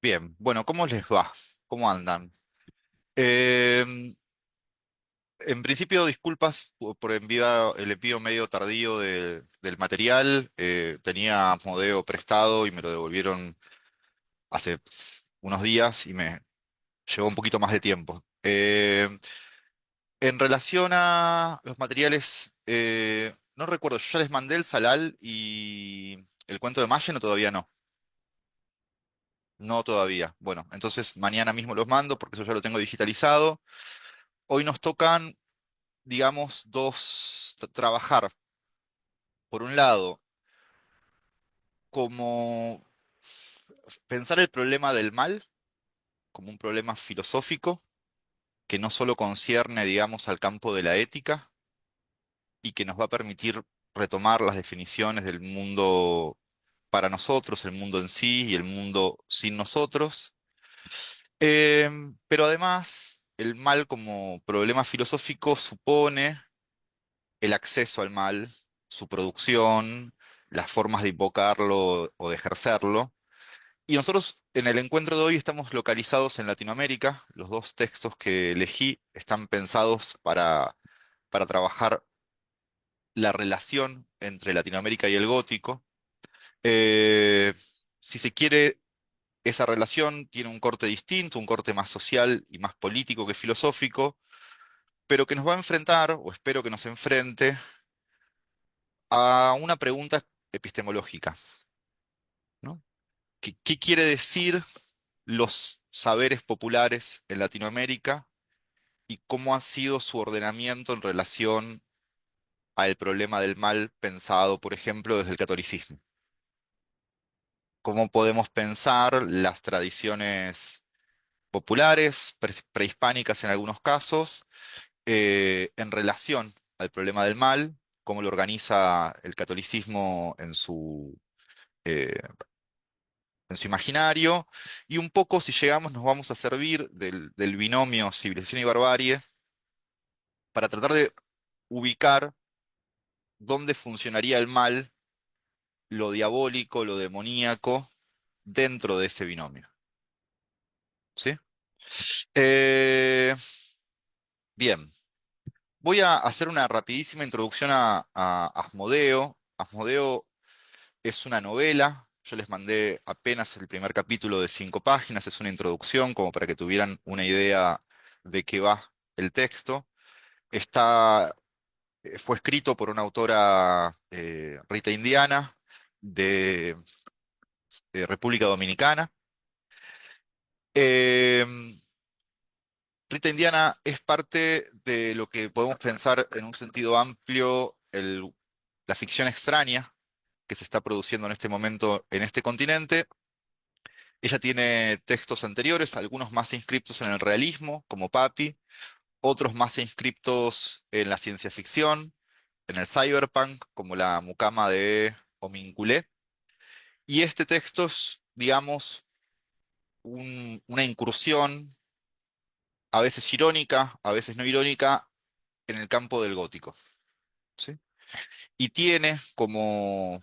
Bien, bueno, ¿cómo les va? ¿Cómo andan? Eh, en principio, disculpas por el envío medio tardío del material. Tenía Asmodeo prestado y me lo devolvieron hace unos días y me llevó un poquito más de tiempo. En relación a los materiales, no recuerdo, yo ya les mandé el Salal y el cuento de Mayen o todavía no. No todavía. Bueno, entonces mañana mismo los mando porque eso ya lo tengo digitalizado. Hoy nos tocan, digamos, trabajar, por un lado, como pensar el problema del mal como un problema filosófico que no solo concierne, digamos, al campo de la ética y que nos va a permitir retomar las definiciones del mundo para nosotros, el mundo en sí y el mundo sin nosotros. Pero además, el mal como problema filosófico supone el acceso al mal, su producción, las formas de invocarlo o de ejercerlo. Y nosotros en el encuentro de hoy estamos localizados en Latinoamérica. Los dos textos que elegí están pensados para trabajar la relación entre Latinoamérica y el gótico. Eh, si se quiere, esa relación tiene un corte distinto, un corte más social y más político que filosófico, pero que nos va a enfrentar, o espero que nos enfrente, a una pregunta epistemológica, ¿no? ¿Qué quiere decir los saberes populares en Latinoamérica y cómo ha sido su ordenamiento en relación al problema del mal pensado, por ejemplo, desde el catolicismo? ¿Cómo podemos pensar las tradiciones populares, prehispánicas en algunos casos, en relación al problema del mal? ¿Cómo lo organiza el catolicismo eh, en su imaginario? Y un poco, si llegamos, nos vamos a servir del binomio civilización y barbarie para tratar de ubicar dónde funcionaría el mal, lo diabólico, lo demoníaco, dentro de ese binomio. ¿Sí? Eh, bien, voy a hacer una rapidísima introducción a Asmodeo. Asmodeo es una novela. Yo les mandé apenas el primer capítulo de 5 páginas. Es una introducción como para que tuvieran una idea de qué va el texto. Está, fue escrito por una autora, Rita Indiana, de República Dominicana. Eh, Rita Indiana es parte de lo que podemos pensar en un sentido amplio, la ficción extraña que se está produciendo en este momento en este continente. Ella tiene textos anteriores, algunos más inscriptos en el realismo, como Papi, otros más inscriptos en la ciencia ficción, en el cyberpunk, como La mucama de Hominculé. Y este texto es, digamos, una incursión, a veces irónica, a veces no irónica, en el campo del gótico. ¿Sí? Y tiene como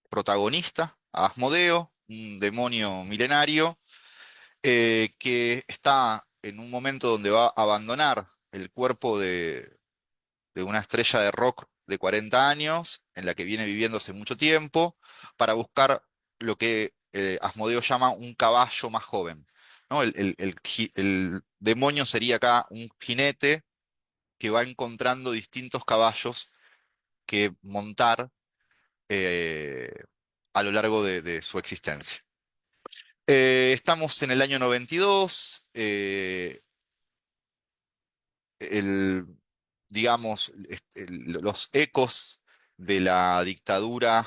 protagonista a Asmodeo, un demonio milenario, que está en un momento donde va a abandonar el cuerpo de una estrella de rock de 40 años, en la que viene viviendo hace mucho tiempo, para buscar lo que Asmodeo llama un caballo más joven. ¿No? El demonio sería acá un jinete que va encontrando distintos caballos que montar eh, a lo largo de su existencia. Estamos en el año 92. El, digamos, los ecos de la dictadura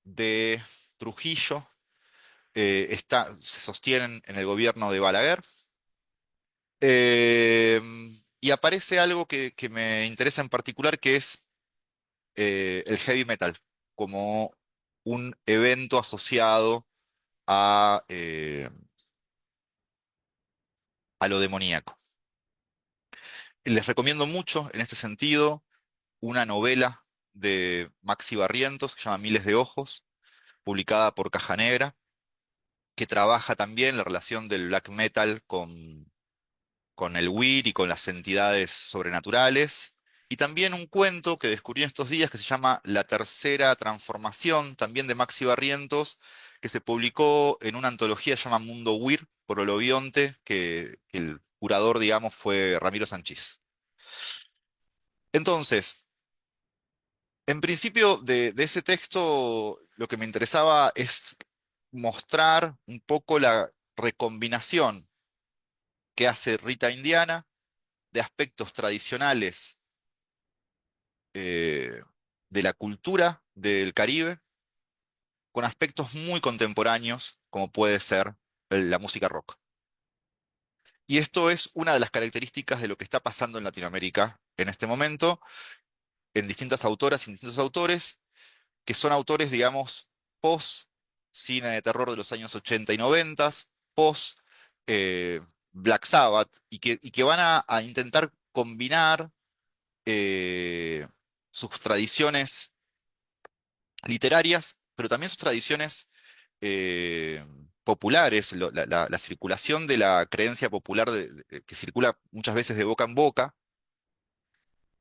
de Trujillo se sostienen en el gobierno de Balaguer. Eh, y aparece algo que me interesa en particular, que es el heavy metal, como un evento asociado a lo demoníaco. Les recomiendo mucho, en este sentido, una novela de Maxi Barrientos que se llama Miles de Ojos, publicada por Caja Negra. que trabaja también la relación del black metal con el Weir y con las entidades sobrenaturales. Y también un cuento que descubrí en estos días que se llama La Tercera Transformación, también de Maxi Barrientos, que se publicó en una antología llamada Mundo Weir por Olobionte, que el curador, digamos, fue Ramiro Sanchís. Entonces, en principio de ese texto, lo que me interesaba es mostrar un poco la recombinación que hace Rita Indiana de aspectos tradicionales eh, de la cultura del Caribe con aspectos muy contemporáneos, como puede ser la música rock. Y esto es una de las características de lo que está pasando en Latinoamérica en este momento, en distintas autoras y distintos autores, que son autores, digamos, post cine de terror de los años 80 y 90, post eh, Black Sabbath, y que van a intentar combinar eh, sus tradiciones literarias, pero también sus tradiciones populares, la circulación de la creencia popular que circula muchas veces de boca en boca,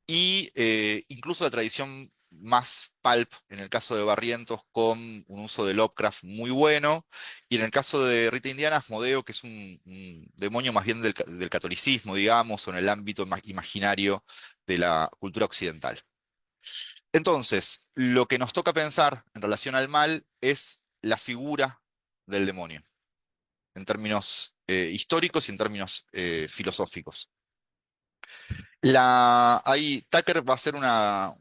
y incluso la tradición más pulp, en el caso de Barrientos, con un uso de Lovecraft muy bueno, y en el caso de Rita Indiana, Asmodeo, que es un demonio más bien del catolicismo, digamos, o en el ámbito más imaginario de la cultura occidental. Entonces, lo que nos toca pensar en relación al mal es la figura del demonio, en términos históricos y en términos filosóficos. Ahí Tucker va a hacer una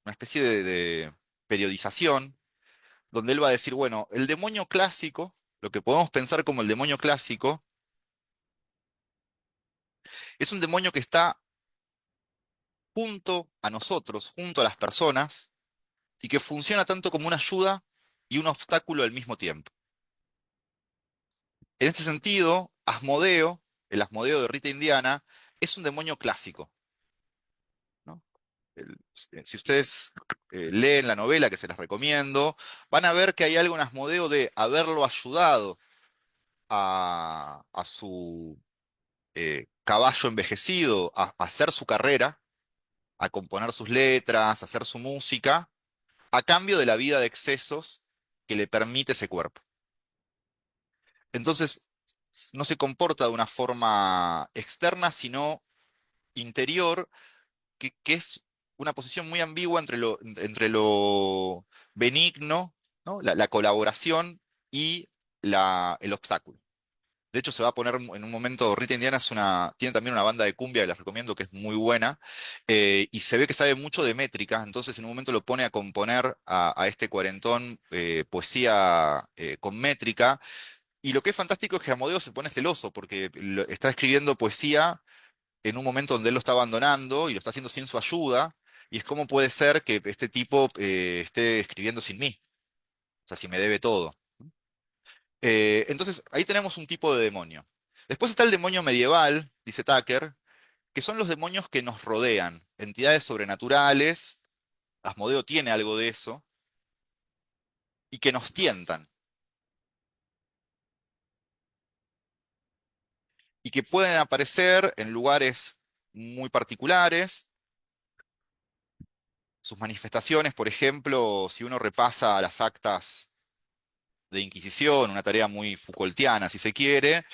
especie de periodización, donde él va a decir, bueno, el demonio clásico, lo que podemos pensar como el demonio clásico, es un demonio que está junto a nosotros, junto a las personas, y que funciona tanto como una ayuda y un obstáculo al mismo tiempo. En este sentido, Asmodeo, el Asmodeo de Rita Indiana, es un demonio clásico, ¿no? Si ustedes leen la novela, que se las recomiendo, van a ver que hay algo en Asmodeo de haberlo ayudado a su caballo envejecido a hacer su carrera, a componer sus letras, a hacer su música, a cambio de la vida de excesos que le permite ese cuerpo. Entonces, no se comporta de una forma externa, sino interior, que es una posición muy ambigua entre lo benigno, ¿no? La colaboración y el obstáculo. De hecho, se va a poner en un momento, Rita Indiana tiene también una banda de cumbia que les recomiendo, que es muy buena, y se ve que sabe mucho de métrica, entonces en un momento lo pone a componer a este cuarentón poesía con métrica, y lo que es fantástico es que Amodeo se pone celoso, porque está escribiendo poesía en un momento donde él lo está abandonando y lo está haciendo sin su ayuda, y es cómo puede ser que este tipo esté escribiendo sin mí, o sea, si me debe todo. Entonces, ahí tenemos un tipo de demonio. Después está el demonio medieval, dice Tucker, que son los demonios que nos rodean, entidades sobrenaturales, Asmodeo tiene algo de eso, y que nos tientan, y que pueden aparecer en lugares muy particulares. Sus manifestaciones, por ejemplo, si uno repasa las actas de Inquisición, una tarea muy Foucaultiana, si se quiere,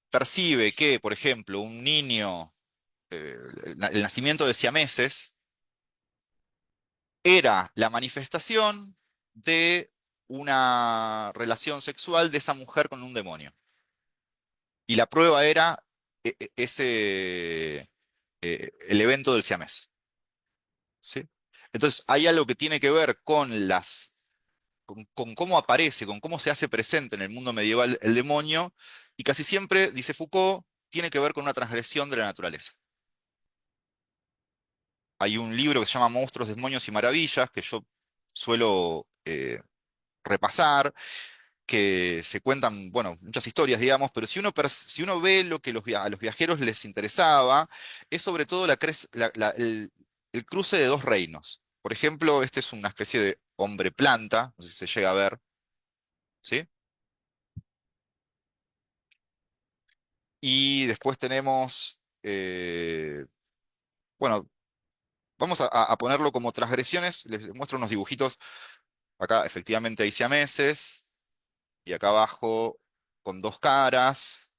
percibe que, por ejemplo, un niño, el nacimiento de siameses, era la manifestación de una relación sexual de esa mujer con un demonio. Y la prueba era el evento del siamés. ¿Sí? Entonces, hay algo que tiene que ver con cómo aparece, con cómo se hace presente en el mundo medieval el demonio, y casi siempre, dice Foucault, tiene que ver con una transgresión de la naturaleza. Hay un libro que se llama Monstruos, Demonios y Maravillas, que yo suelo repasar, que se cuentan, bueno, muchas historias, digamos, pero si uno ve lo que a los viajeros les interesaba, es sobre todo el cruce de dos reinos. Por ejemplo, este es una especie de hombre planta, no sé si se llega a ver, ¿sí? Y después tenemos, bueno, vamos a ponerlo como transgresiones. Les muestro unos dibujitos. Acá efectivamente hay siameses, y acá abajo con dos caras,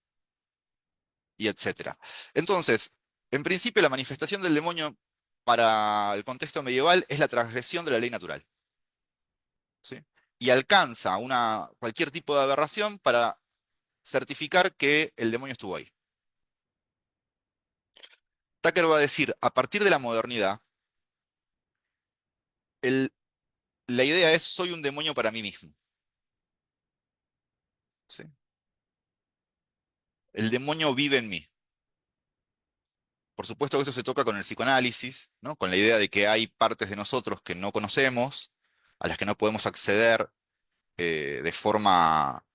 y etcétera. Entonces, en principio la manifestación del demonio para el contexto medieval es la transgresión de la ley natural, ¿sí? Y alcanza cualquier tipo de aberración para certificar que el demonio estuvo ahí. Tucker va a decir, a partir de la modernidad, el- la idea es, soy un demonio para mí mismo, ¿sí? El demonio vive en mí. Por supuesto que esto se toca con el psicoanálisis, ¿no? Con la idea de que hay partes de nosotros que no conocemos, a las que no podemos acceder de forma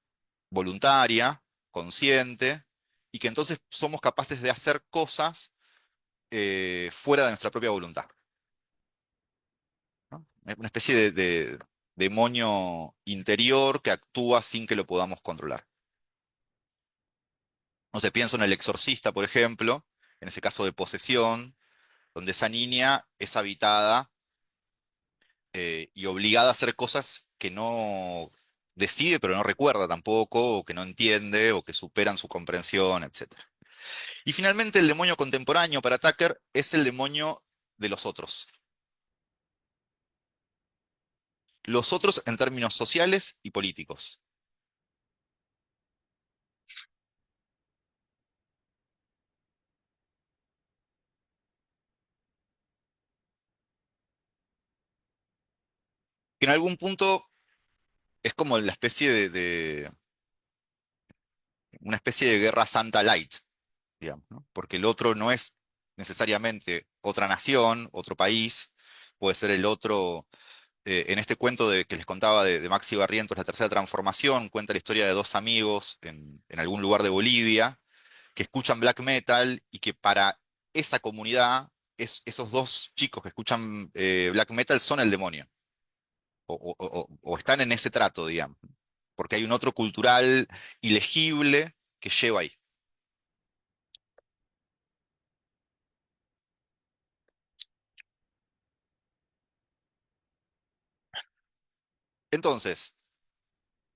voluntaria, consciente, y que entonces somos capaces de hacer cosas fuera de nuestra propia voluntad, ¿no? Una especie de demonio interior que actúa sin que lo podamos controlar. No sé, pienso en El Exorcista, por ejemplo, en ese caso de posesión, donde esa niña es habitada y obligada a hacer cosas que no decide, pero no recuerda tampoco, o que no entiende, o que superan su comprensión, etc. Y finalmente, el demonio contemporáneo para Tucker es el demonio de los otros. Los otros en términos sociales y políticos. Que en algún punto es como la especie una especie de guerra santa light, digamos, ¿no? Porque el otro no es necesariamente otra nación, otro país, puede ser el otro. En este cuento que les contaba de Maxi Barrientos, La Tercera Transformación, cuenta la historia de dos amigos en algún lugar de Bolivia que escuchan black metal y que para esa comunidad, esos dos chicos que escuchan black metal son el demonio, o están en ese trato, digamos, porque hay un otro cultural ilegible que lleva ahí. Entonces,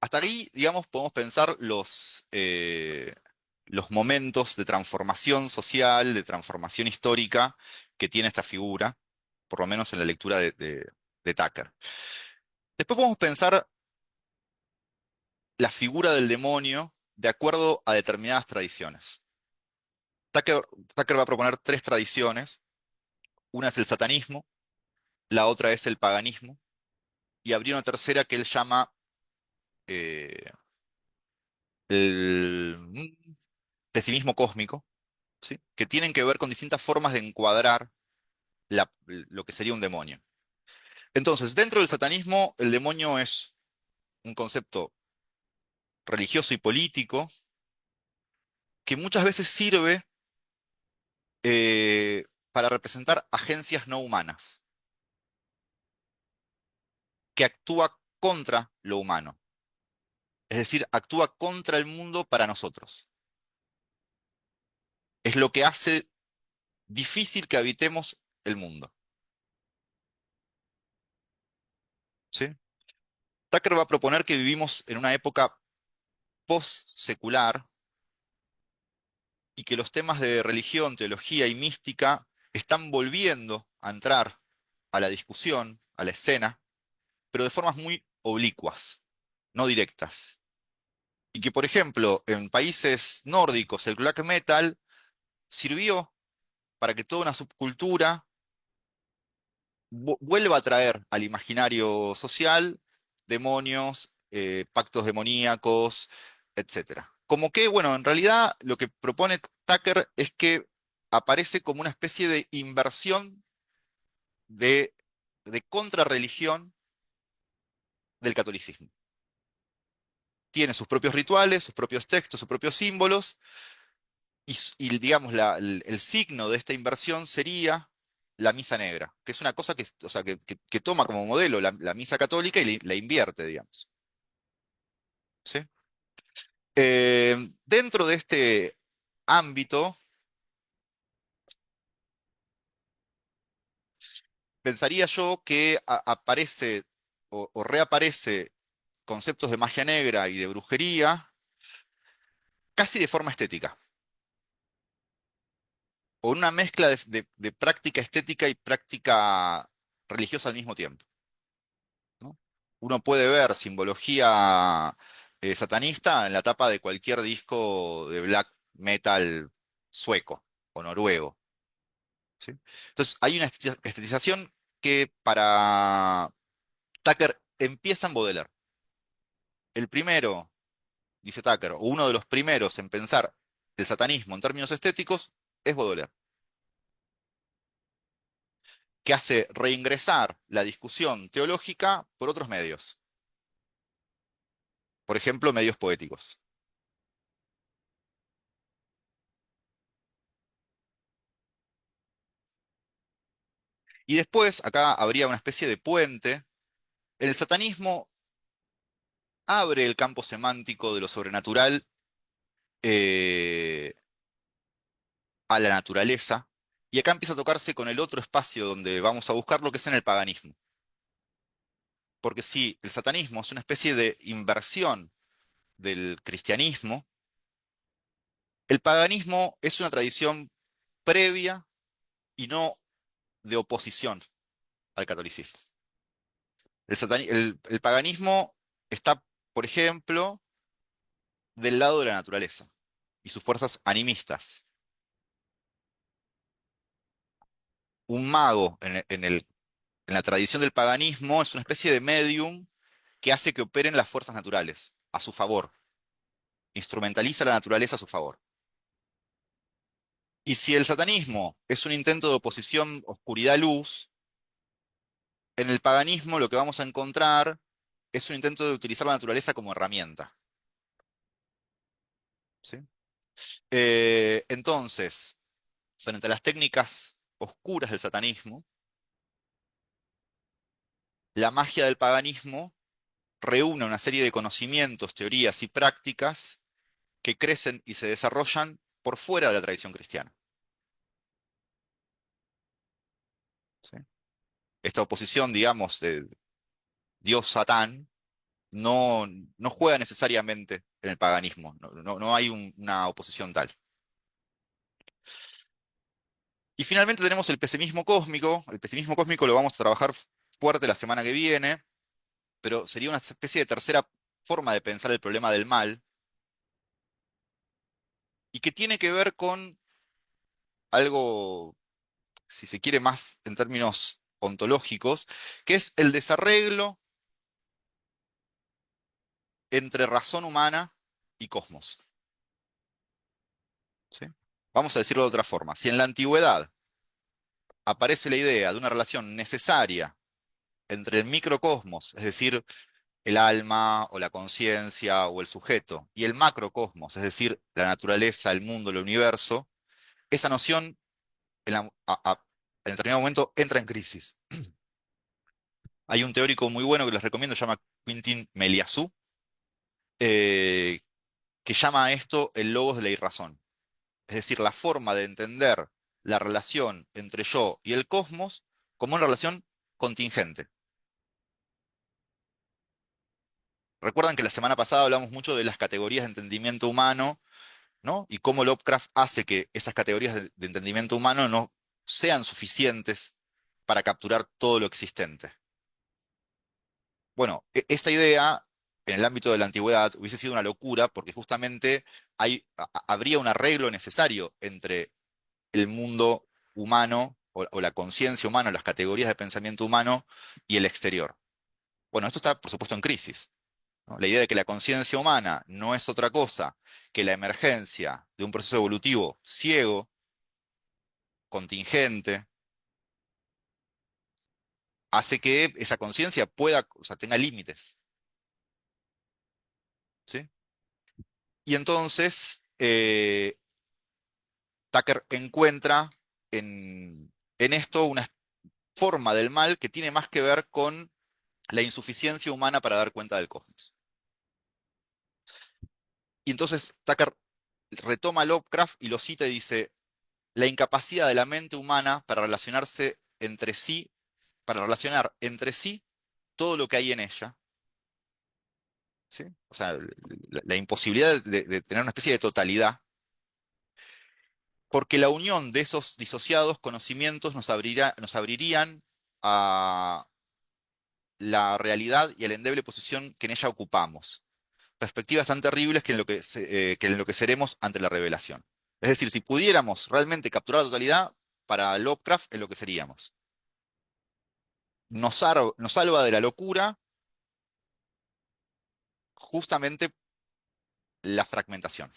hasta ahí, digamos, podemos pensar los momentos de transformación social, de transformación histórica que tiene esta figura, por lo menos en la lectura de Tucker. Después podemos pensar la figura del demonio de acuerdo a determinadas tradiciones. Tucker, Tucker va a proponer tres tradiciones. Una es el satanismo, la otra es el paganismo, y habría una tercera que él llama eh, el pesimismo cósmico, ¿sí? Que tienen que ver con distintas formas de encuadrar lo que sería un demonio. Entonces, dentro del satanismo, el demonio es un concepto religioso y político que muchas veces sirve para representar agencias no humanas, que actúa contra lo humano, es decir, actúa contra el mundo para nosotros. Es lo que hace difícil que habitemos el mundo, ¿sí? Tucker va a proponer que vivimos en una época post-secular y que los temas de religión, teología y mística están volviendo a entrar a la discusión, a la escena, pero de formas muy oblicuas, no directas. Y que, por ejemplo, en países nórdicos el black metal sirvió para que toda una subcultura vuelva a traer al imaginario social demonios, pactos demoníacos, etcétera. Como que, bueno, en realidad lo que propone Tucker es que aparece como una especie de inversión de, de contrarreligión del catolicismo. Tiene sus propios rituales, sus propios textos, sus propios símbolos, y, digamos, el signo de esta inversión sería la misa negra, que es una cosa que, o sea, que toma como modelo la misa católica y la invierte, digamos. ¿Sí? Dentro de este ámbito, pensaría yo que aparece o reaparece conceptos de magia negra y de brujería casi de forma estética, o una mezcla de práctica estética y práctica religiosa al mismo tiempo, ¿no? Uno puede ver simbología satanista en la tapa de cualquier disco de black metal sueco o noruego, ¿sí? Entonces hay una estetización que para Tucker empieza en Baudelaire. El primero, dice Tucker, o uno de los primeros en pensar el satanismo en términos estéticos es Baudelaire, que hace reingresar la discusión teológica por otros medios, por ejemplo, medios poéticos. Y después, acá habría una especie de puente. El satanismo abre el campo semántico de lo sobrenatural eh, a la naturaleza, y acá empieza a tocarse con el otro espacio donde vamos a buscar lo que es en el paganismo. Porque si el satanismo es una especie de inversión del cristianismo, el paganismo es una tradición previa y no de oposición al catolicismo. El paganismo está, por ejemplo, del lado de la naturaleza y sus fuerzas animistas. Un mago en la tradición del paganismo es una especie de medium que hace que operen las fuerzas naturales a su favor, instrumentaliza la naturaleza a su favor. Y si el satanismo es un intento de oposición oscuridad-luz, en el paganismo lo que vamos a encontrar es un intento de utilizar la naturaleza como herramienta, ¿sí? Entonces, frente a las técnicas oscuras del satanismo, la magia del paganismo reúne una serie de conocimientos, teorías y prácticas que crecen y se desarrollan por fuera de la tradición cristiana, ¿sí? Esta oposición, digamos, de Dios-Satán no, no juega necesariamente en el paganismo, no hay una oposición tal. Y finalmente tenemos el pesimismo cósmico. El pesimismo cósmico lo vamos a trabajar fuerte la semana que viene, pero sería una especie de tercera forma de pensar el problema del mal, y que tiene que ver con algo, si se quiere, más en términos ontológicos, que es el desarreglo entre razón humana y cosmos, ¿sí? Vamos a decirlo de otra forma. Si en la antigüedad aparece la idea de una relación necesaria entre el microcosmos, es decir, el alma o la conciencia o el sujeto, y el macrocosmos, es decir, la naturaleza, el mundo, el universo, esa noción en determinado momento entra en crisis. Hay un teórico muy bueno que les recomiendo, se llama Quentin Meliassou, eh, que llama a esto el logos de la irrazón. Es decir, la forma de entender la relación entre yo y el cosmos como una relación contingente. Recuerdan que la semana pasada hablamos mucho de las categorías de entendimiento humano, ¿no? Y cómo Lovecraft hace que esas categorías de entendimiento humano no sean suficientes para capturar todo lo existente. Bueno, esa idea en el ámbito de la antigüedad hubiese sido una locura, porque justamente habría un arreglo necesario entre el mundo humano o la conciencia humana, las categorías de pensamiento humano y el exterior. Bueno, esto está, por supuesto, en crisis, ¿no? La idea de que la conciencia humana no es otra cosa que la emergencia de un proceso evolutivo ciego, contingente, hace que esa conciencia pueda, o sea, tenga límites, ¿sí? Y entonces, Tucker encuentra en esto una forma del mal que tiene más que ver con la insuficiencia humana para dar cuenta del cosmos. Y entonces Tucker retoma Lovecraft y lo cita y dice, la incapacidad de la mente humana para relacionarse entre sí, para relacionar entre sí todo lo que hay en ella, ¿sí? O sea, la imposibilidad de tener una especie de totalidad, porque la unión de esos disociados conocimientos nos abrirían a la realidad y a la endeble posición que en ella ocupamos. Perspectivas tan terribles que enloqueceremos ante la revelación. Es decir, si pudiéramos realmente capturar la totalidad, para Lovecraft enloqueceríamos. Nos salva de la locura justamente la fragmentación.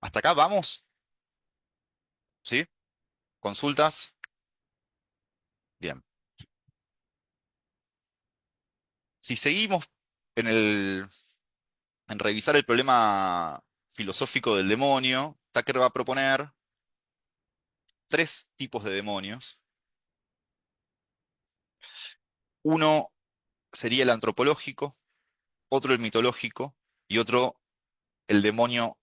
¿Hasta acá vamos? ¿Sí? ¿Consultas? Bien. Si seguimos en en revisar el problema filosófico del demonio, Tucker va a proponer tres tipos de demonios. Uno sería el antropológico, otro el mitológico y otro el demonio,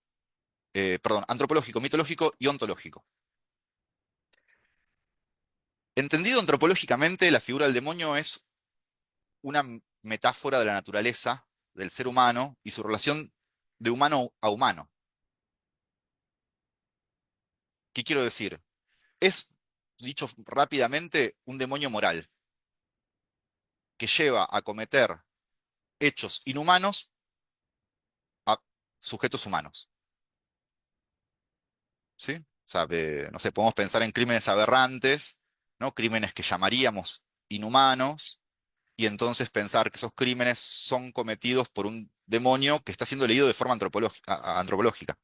perdón, antropológico, mitológico y ontológico. Entendido antropológicamente, la figura del demonio es una metáfora de la naturaleza, del ser humano y su relación de humano a humano. ¿Qué quiero decir? Es, dicho rápidamente, un demonio moral que lleva a cometer hechos inhumanos a sujetos humanos. ¿Sí? O sea, no sé, podemos pensar en crímenes aberrantes, ¿no? Crímenes que llamaríamos inhumanos, y entonces pensar que esos crímenes son cometidos por un demonio que está siendo leído de forma antropológica,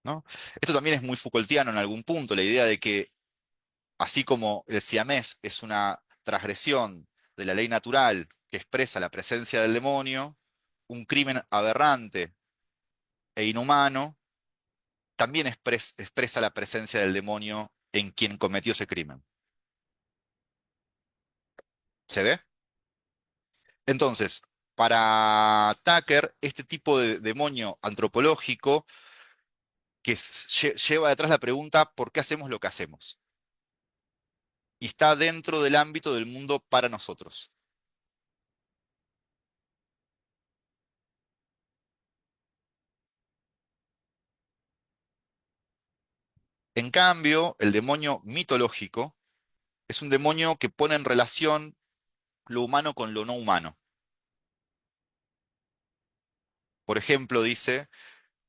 ¿no? Esto también es muy Foucaultiano en algún punto, la idea de que así como el siamés es una transgresión de la ley natural que expresa la presencia del demonio, un crimen aberrante e inhumano también expresa la presencia del demonio en quien cometió ese crimen. ¿Se ve? Entonces, para Tucker, este tipo de demonio antropológico lleva detrás la pregunta ¿por qué hacemos lo que hacemos? Y está dentro del ámbito del mundo para nosotros. En cambio, el demonio mitológico es un demonio que pone en relación lo humano con lo no humano. Por ejemplo, dice,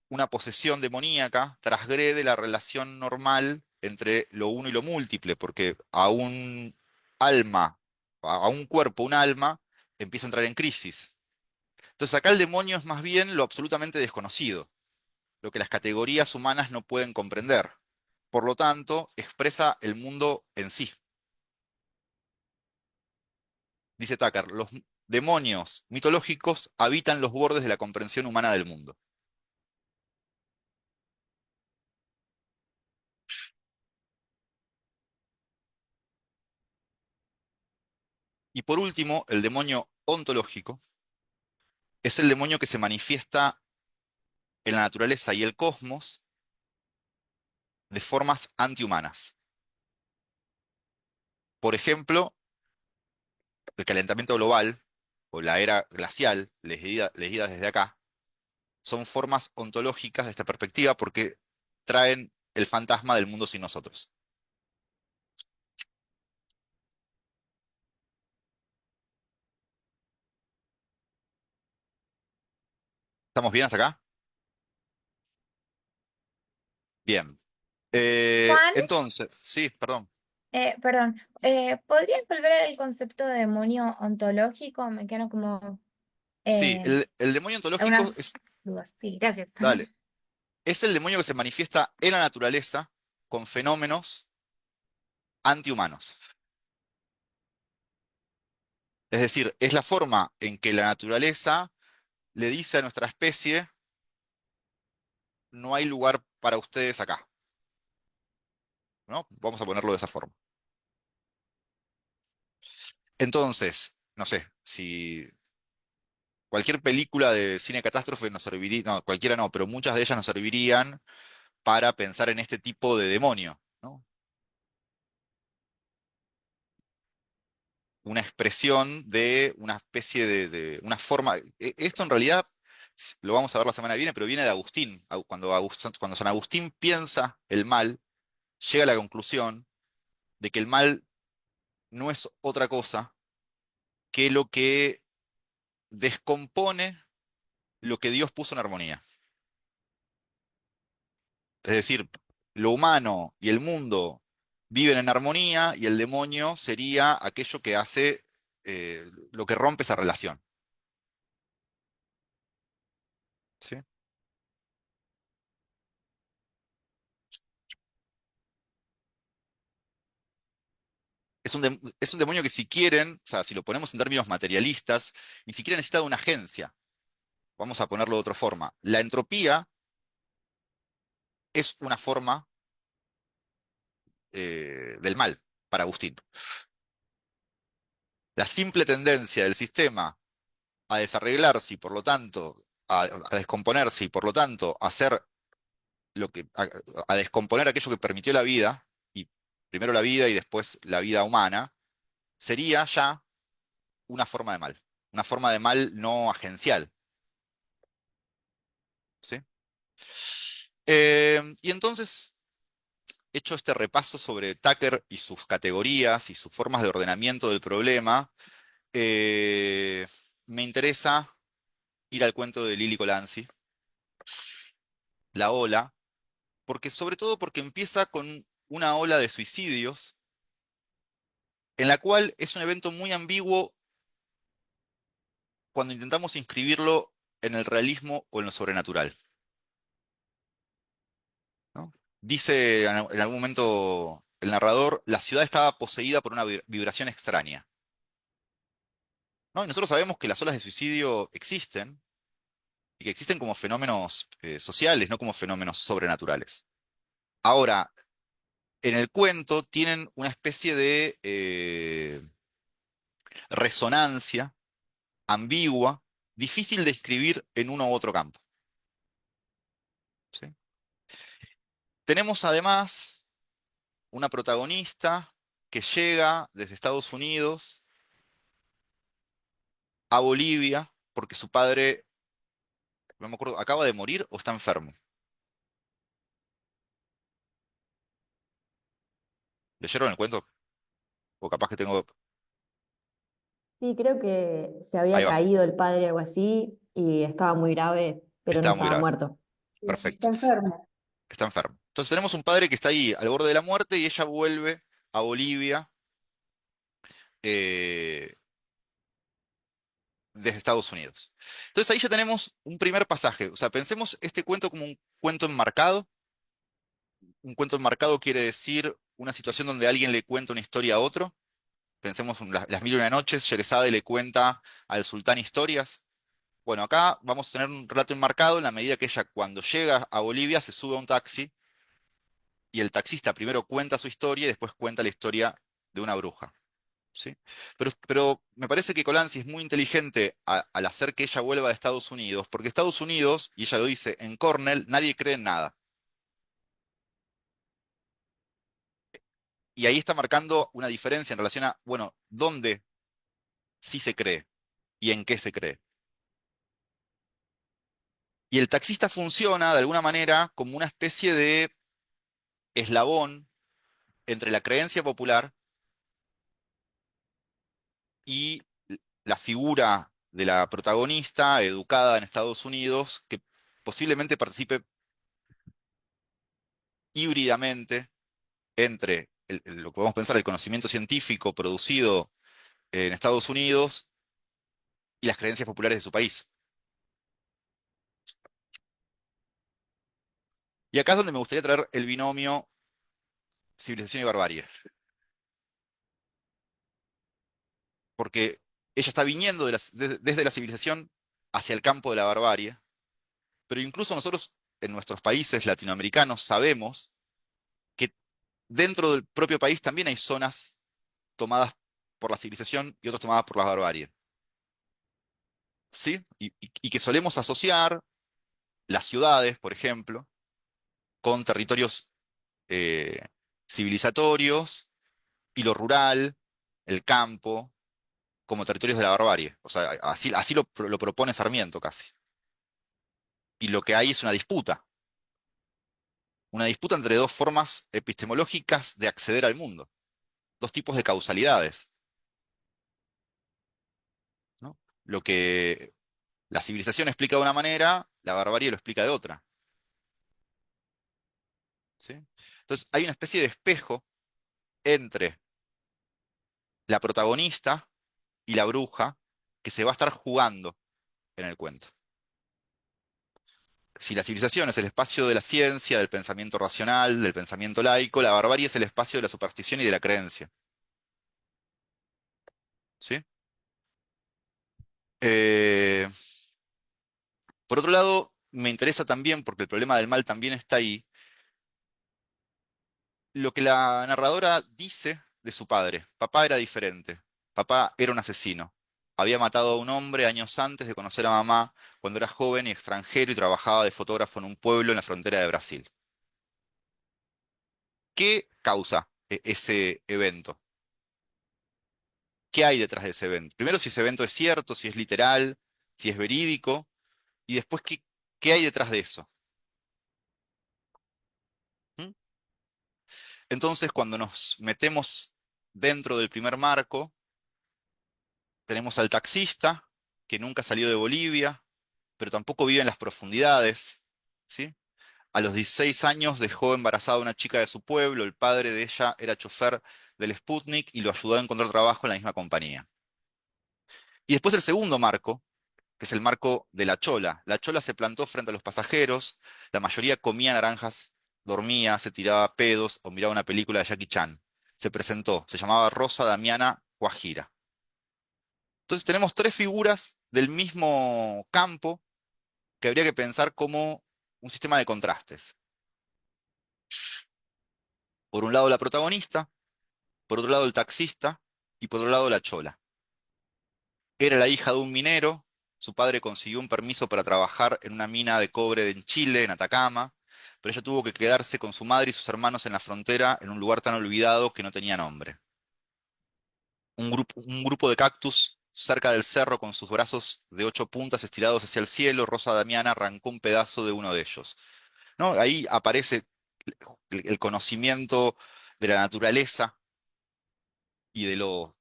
una posesión demoníaca transgrede la relación normal entre lo uno y lo múltiple, porque a un alma, a un cuerpo, un alma, empieza a entrar en crisis. Entonces acá el demonio es más bien lo absolutamente desconocido, lo que las categorías humanas no pueden comprender. Por lo tanto, expresa el mundo en sí. Dice Tucker, los demonios mitológicos habitan los bordes de la comprensión humana del mundo. Y por último, el demonio ontológico es el demonio que se manifiesta en la naturaleza y el cosmos de formas antihumanas. Por ejemplo, el calentamiento global o la era glacial, leída desde acá, son formas ontológicas de esta perspectiva porque traen el fantasma del mundo sin nosotros. ¿Estamos bien hasta acá? Bien. Juan, Entonces, sí, perdón. perdón, ¿podrías volver al concepto de demonio ontológico? Me quedan como Sí, eh, el demonio ontológico algunas dudas. Sí, gracias. dale, es el demonio que se manifiesta en la naturaleza con fenómenos antihumanos. Es decir, es la forma en que la naturaleza le dice a nuestra especie, no hay lugar para ustedes acá, ¿no? Vamos a ponerlo de esa forma. Entonces, no sé, si cualquier película de cine catástrofe nos serviría, no, cualquiera no, pero muchas de ellas nos servirían para pensar en este tipo de demonio, ¿no? Una expresión de una especie una forma. Esto en realidad lo vamos a ver la semana que viene, pero viene de Agustín. Cuando San Agustín piensa el mal, llega a la conclusión de que el mal no es otra cosa que lo que descompone lo que Dios puso en armonía. Es decir, lo humano y el mundo viven en armonía y el demonio sería aquello que hace lo que rompe esa relación. ¿Sí? Es un demonio que si quieren, o sea, si lo ponemos en términos materialistas, ni siquiera necesita de una agencia. Vamos a ponerlo de otra forma. La entropía es una forma del mal para Agustín. La simple tendencia del sistema a desarreglarse y por lo tanto a descomponerse y por lo tanto a hacer a descomponer aquello que permitió la vida, y primero la vida y después la vida humana, sería ya una forma de mal no agencial. ¿Sí? Y entonces, hecho este repaso sobre Tucker y sus categorías y sus formas de ordenamiento del problema, eh, me interesa ir al cuento de Lily Colanzi, La Ola, porque sobre todo porque empieza con una ola de suicidios, en la cual es un evento muy ambiguo cuando intentamos inscribirlo en el realismo o en lo sobrenatural, ¿no? Dice en algún momento el narrador, la ciudad estaba poseída por una vibración extraña, ¿no? Y nosotros sabemos que las olas de suicidio existen y que existen como fenómenos sociales, no como fenómenos sobrenaturales. Ahora, en el cuento tienen una especie de resonancia ambigua, difícil de escribir en uno u otro campo. ¿Sí? Tenemos además una protagonista que llega desde Estados Unidos a Bolivia porque su padre, no me acuerdo, acaba de morir o está enfermo. ¿Leyeron el cuento? O capaz que tengo... Sí, creo que se Ahí había va, caído el padre, algo así, y estaba muy grave, pero no estaba muy estaba grave. muerto. Perfecto, Está enfermo. está enfermo. Entonces tenemos un padre que está ahí al borde de la muerte y ella vuelve a Bolivia eh, desde Estados Unidos. Entonces ahí ya tenemos un primer pasaje. O sea, pensemos este cuento como un cuento enmarcado. Un cuento enmarcado quiere decir una situación donde alguien le cuenta una historia a otro. Pensemos en las mil y una noches, Sherazade le cuenta al sultán historias. Bueno, acá vamos a tener un relato enmarcado en la medida que ella cuando llega a Bolivia se sube a un taxi y el taxista primero cuenta su historia y después cuenta la historia de una bruja. ¿Sí? Pero me parece que Colanzi es muy inteligente al hacer que ella vuelva a Estados Unidos, porque Estados Unidos, y ella lo dice, en Cornell nadie cree en nada. Y ahí está marcando una diferencia en relación a, bueno, ¿dónde sí se cree y en qué se cree? Y el taxista funciona de alguna manera como una especie de eslabón entre la creencia popular y la figura de la protagonista educada en Estados Unidos que posiblemente participe híbridamente entre lo que podemos pensar el conocimiento científico producido en Estados Unidos y las creencias populares de su país. Y acá es donde me gustaría traer el binomio civilización y barbarie, porque ella está viniendo desde la civilización hacia el campo de la barbarie, pero incluso nosotros en nuestros países latinoamericanos sabemos que dentro del propio país también hay zonas tomadas por la civilización y otros tomadas por la barbarie. ¿Sí? Y que solemos asociar las ciudades, por ejemplo, con territorios eh, civilizatorios y lo rural, el campo, como territorios de la barbarie. O sea, así lo propone Sarmiento casi. Y lo que hay es una disputa entre dos formas epistemológicas de acceder al mundo, dos tipos de causalidades, ¿no? Lo que la civilización explica de una manera, la barbarie lo explica de otra, ¿sí? Entonces hay una especie de espejo entre la protagonista y la bruja que se va a estar jugando en el cuento. Si la civilización es el espacio de la ciencia, del pensamiento racional, del pensamiento laico, la barbarie es el espacio de la superstición y de la creencia, ¿sí? Eh, por otro lado, me interesa también, porque el problema del mal también está ahí, lo que la narradora dice de su padre. Papá era diferente. Papá era un asesino. Había matado a un hombre años antes de conocer a mamá, cuando era joven y extranjero y trabajaba de fotógrafo en un pueblo en la frontera de Brasil. ¿Qué causa ese evento? ¿Qué hay detrás de ese evento? Primero, si ese evento es cierto, si es literal, si es verídico, y después, ¿qué hay detrás de eso? ¿Mm? Entonces, cuando nos metemos dentro del primer marco, tenemos al taxista, que nunca salió de Bolivia, pero tampoco vive en las profundidades, ¿sí? A los 16 años dejó embarazada a una chica de su pueblo, el padre de ella era chofer del Sputnik y lo ayudó a encontrar trabajo en la misma compañía. Y después el segundo marco, que es el marco de la chola. La chola se plantó frente a los pasajeros, la mayoría comía naranjas, dormía, se tiraba pedos o miraba una película de Jackie Chan. Se presentó, se llamaba Rosa Damiana Guajira. Entonces tenemos tres figuras del mismo campo que habría que pensar como un sistema de contrastes. Por un lado la protagonista, por otro lado el taxista y por otro lado la chola. Era la hija de un minero, su padre consiguió un permiso para trabajar en una mina de cobre en Chile, en Atacama, pero ella tuvo que quedarse con su madre y sus hermanos en la frontera en un lugar tan olvidado que no tenía nombre. Un grupo de cactus cerca del cerro con sus brazos de 8 puntas estirados hacia el cielo, Rosa Damiana arrancó un pedazo de uno de ellos. ¿No? Ahí aparece el conocimiento de la naturaleza y de lo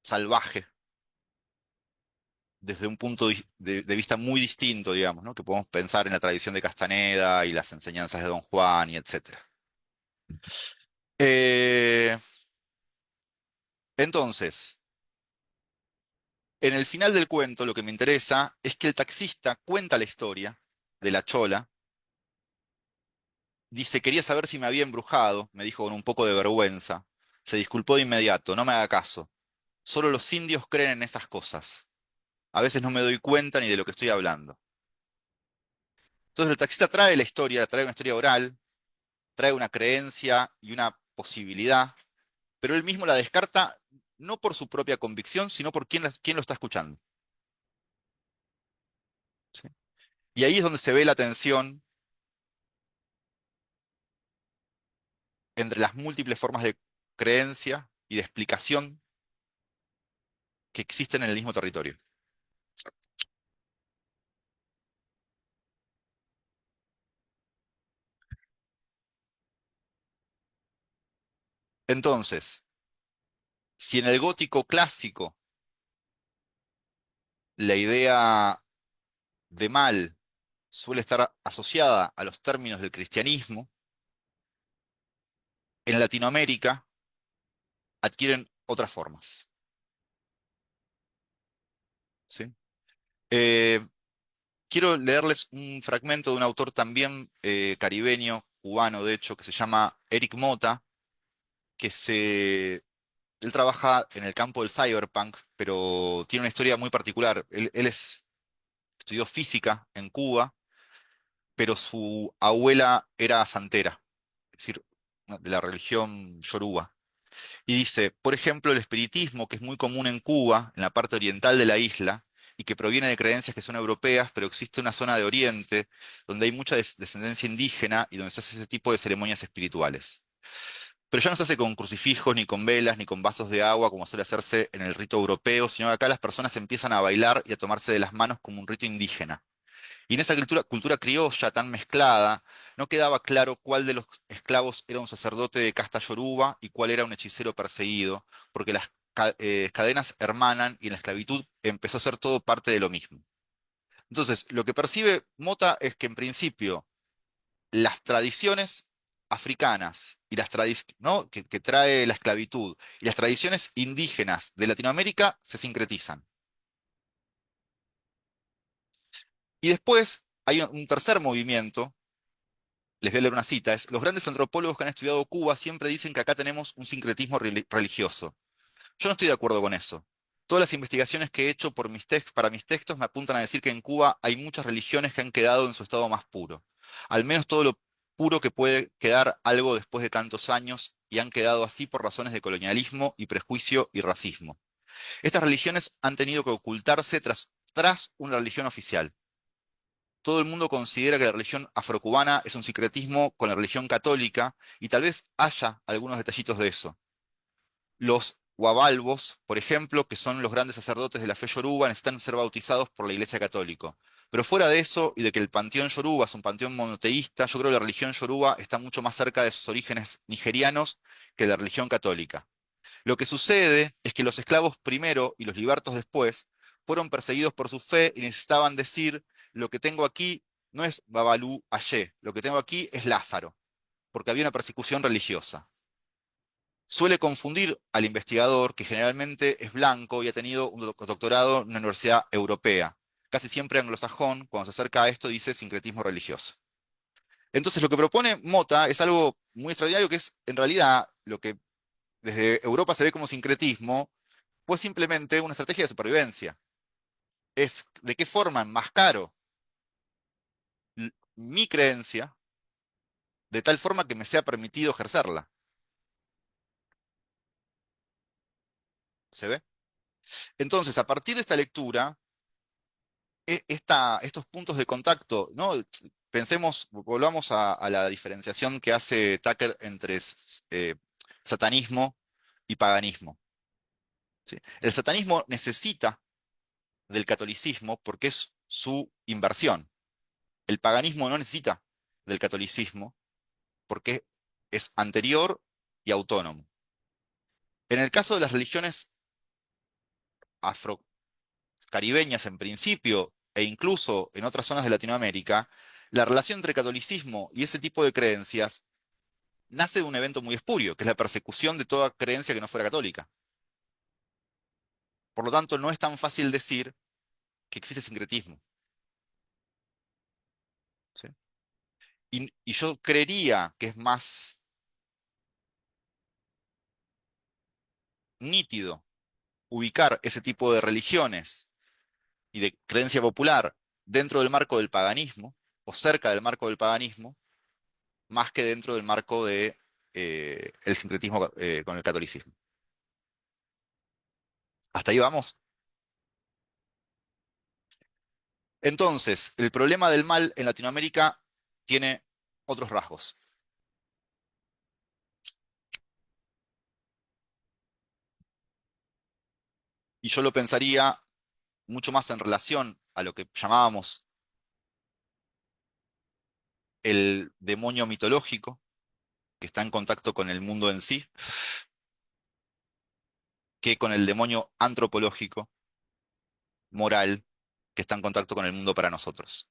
salvaje desde un punto de vista muy distinto, digamos, ¿no? Que podemos pensar en la tradición de Castaneda y las enseñanzas de Don Juan y etcétera. Eh, entonces, en el final del cuento lo que me interesa es que el taxista cuenta la historia de la chola. Dice, quería saber si me había embrujado, me dijo con un poco de vergüenza. Se disculpó de inmediato, no me haga caso. Solo los indios creen en esas cosas. A veces no me doy cuenta ni de lo que estoy hablando. Entonces el taxista trae la historia, trae una historia oral, trae una creencia y una posibilidad, pero él mismo la descarta no por su propia convicción, sino por quién lo está escuchando. ¿Sí? Y ahí es donde se ve la tensión entre las múltiples formas de creencia y de explicación que existen en el mismo territorio. Entonces, si en el gótico clásico la idea de mal suele estar asociada a los términos del cristianismo, en Latinoamérica adquieren otras formas. ¿Sí? Eh, quiero leerles un fragmento de un autor también caribeño, cubano de hecho, que se llama Eric Mota, que él trabaja en el campo del cyberpunk, pero tiene una historia muy particular. Él estudió física en Cuba, pero su abuela era santera, es decir, de la religión yoruba. Y dice, por ejemplo, el espiritismo, que es muy común en Cuba, en la parte oriental de la isla, y que proviene de creencias que son europeas, pero existe una zona de Oriente donde hay mucha descendencia indígena y donde se hace ese tipo de ceremonias espirituales. Pero ya no se hace con crucifijos, ni con velas, ni con vasos de agua, como suele hacerse en el rito europeo, sino que acá las personas empiezan a bailar y a tomarse de las manos como un rito indígena. Y en esa cultura criolla tan mezclada, no quedaba claro cuál de los esclavos era un sacerdote de casta yoruba y cuál era un hechicero perseguido, porque las cadenas hermanan y en la esclavitud empezó a ser todo parte de lo mismo. Entonces, lo que percibe Mota es que en principio las tradiciones africanas y ¿no? que trae la esclavitud y las tradiciones indígenas de Latinoamérica se sincretizan. Y después hay un tercer movimiento. Les voy a leer una cita, es, los grandes antropólogos que han estudiado Cuba siempre dicen que acá tenemos un sincretismo religioso. Yo no estoy de acuerdo con eso. Todas las investigaciones que he hecho para mis textos me apuntan a decir que en Cuba hay muchas religiones que han quedado en su estado más puro. Al menos todo lo puro que puede quedar algo después de tantos años y han quedado así por razones de colonialismo y prejuicio y racismo. Estas religiones han tenido que ocultarse tras una religión oficial. Todo el mundo considera que la religión afrocubana es un sincretismo con la religión católica y tal vez haya algunos detallitos de eso. Los guabalbos, por ejemplo, que son los grandes sacerdotes de la fe yoruba, necesitan ser bautizados por la Iglesia Católica. Pero fuera de eso, y de que el panteón yoruba es un panteón monoteísta, yo creo que la religión yoruba está mucho más cerca de sus orígenes nigerianos que la religión católica. Lo que sucede es que los esclavos primero y los libertos después fueron perseguidos por su fe y necesitaban decir, lo que tengo aquí no es Babalú Ayé, lo que tengo aquí es Lázaro, porque había una persecución religiosa. Suele confundir al investigador, que generalmente es blanco y ha tenido un doctorado en una universidad europea. Casi siempre anglosajón, cuando se acerca a esto, dice sincretismo religioso. Entonces, lo que propone Mota es algo muy extraordinario, que es en realidad lo que desde Europa se ve como sincretismo, pues simplemente una estrategia de supervivencia. Es de qué forma enmascaro mi creencia de tal forma que me sea permitido ejercerla. ¿Se ve? Entonces, a partir de esta lectura, estos puntos de contacto, ¿no? Pensemos, volvamos a la diferenciación que hace Tucker entre satanismo y paganismo. ¿Sí? El satanismo necesita del catolicismo porque es su inversión. El paganismo no necesita del catolicismo porque es anterior y autónomo. En el caso de las religiones afrocaribeñas en principio, e incluso en otras zonas de Latinoamérica, la relación entre catolicismo y ese tipo de creencias nace de un evento muy espurio, que es la persecución de toda creencia que no fuera católica. Por lo tanto, no es tan fácil decir que existe sincretismo. ¿Sí? Y yo creería que es más nítido ubicar ese tipo de religiones y de creencia popular dentro del marco del paganismo o cerca del marco del paganismo, más que dentro del marco de el sincretismo con el catolicismo. ¿Hasta ahí vamos? Entonces, el problema del mal en Latinoamérica tiene otros rasgos. Y yo lo pensaría mucho más en relación a lo que llamábamos el demonio mitológico, que está en contacto con el mundo en sí, que con el demonio antropológico, moral, que está en contacto con el mundo para nosotros.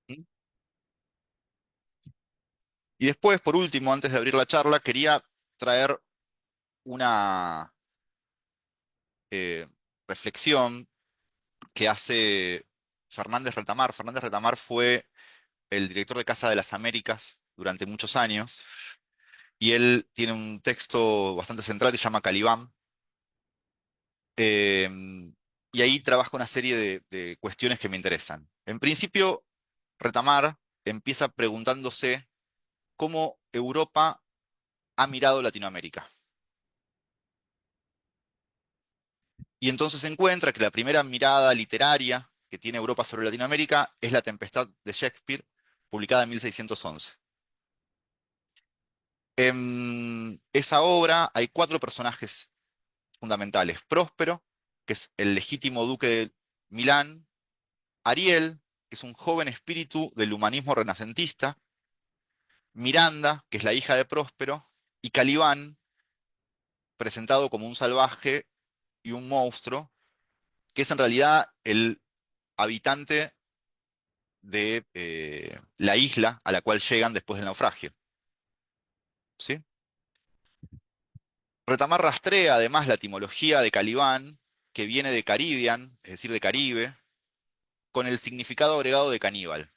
¿Mm? Y después, por último, antes de abrir la charla, quería traer una eh, reflexión que hace Fernández Retamar. Fernández Retamar fue el director de Casa de las Américas durante muchos años y él tiene un texto bastante central que se llama Calibán. eh, y ahí trabaja una serie de cuestiones que me interesan. En principio, Retamar empieza preguntándose cómo Europa ha mirado Latinoamérica. Y entonces se encuentra que la primera mirada literaria que tiene Europa sobre Latinoamérica es La Tempestad de Shakespeare, publicada en 1611. En esa obra hay cuatro personajes fundamentales. Próspero, que es el legítimo duque de Milán; Ariel, que es un joven espíritu del humanismo renacentista; Miranda, que es la hija de Próspero; y Calibán, presentado como un salvaje y un monstruo, que es en realidad el habitante de la isla a la cual llegan después del naufragio. ¿Sí? Retamar rastrea además la etimología de Calibán, que viene de Caribbean, es decir, de Caribe, con el significado agregado de caníbal.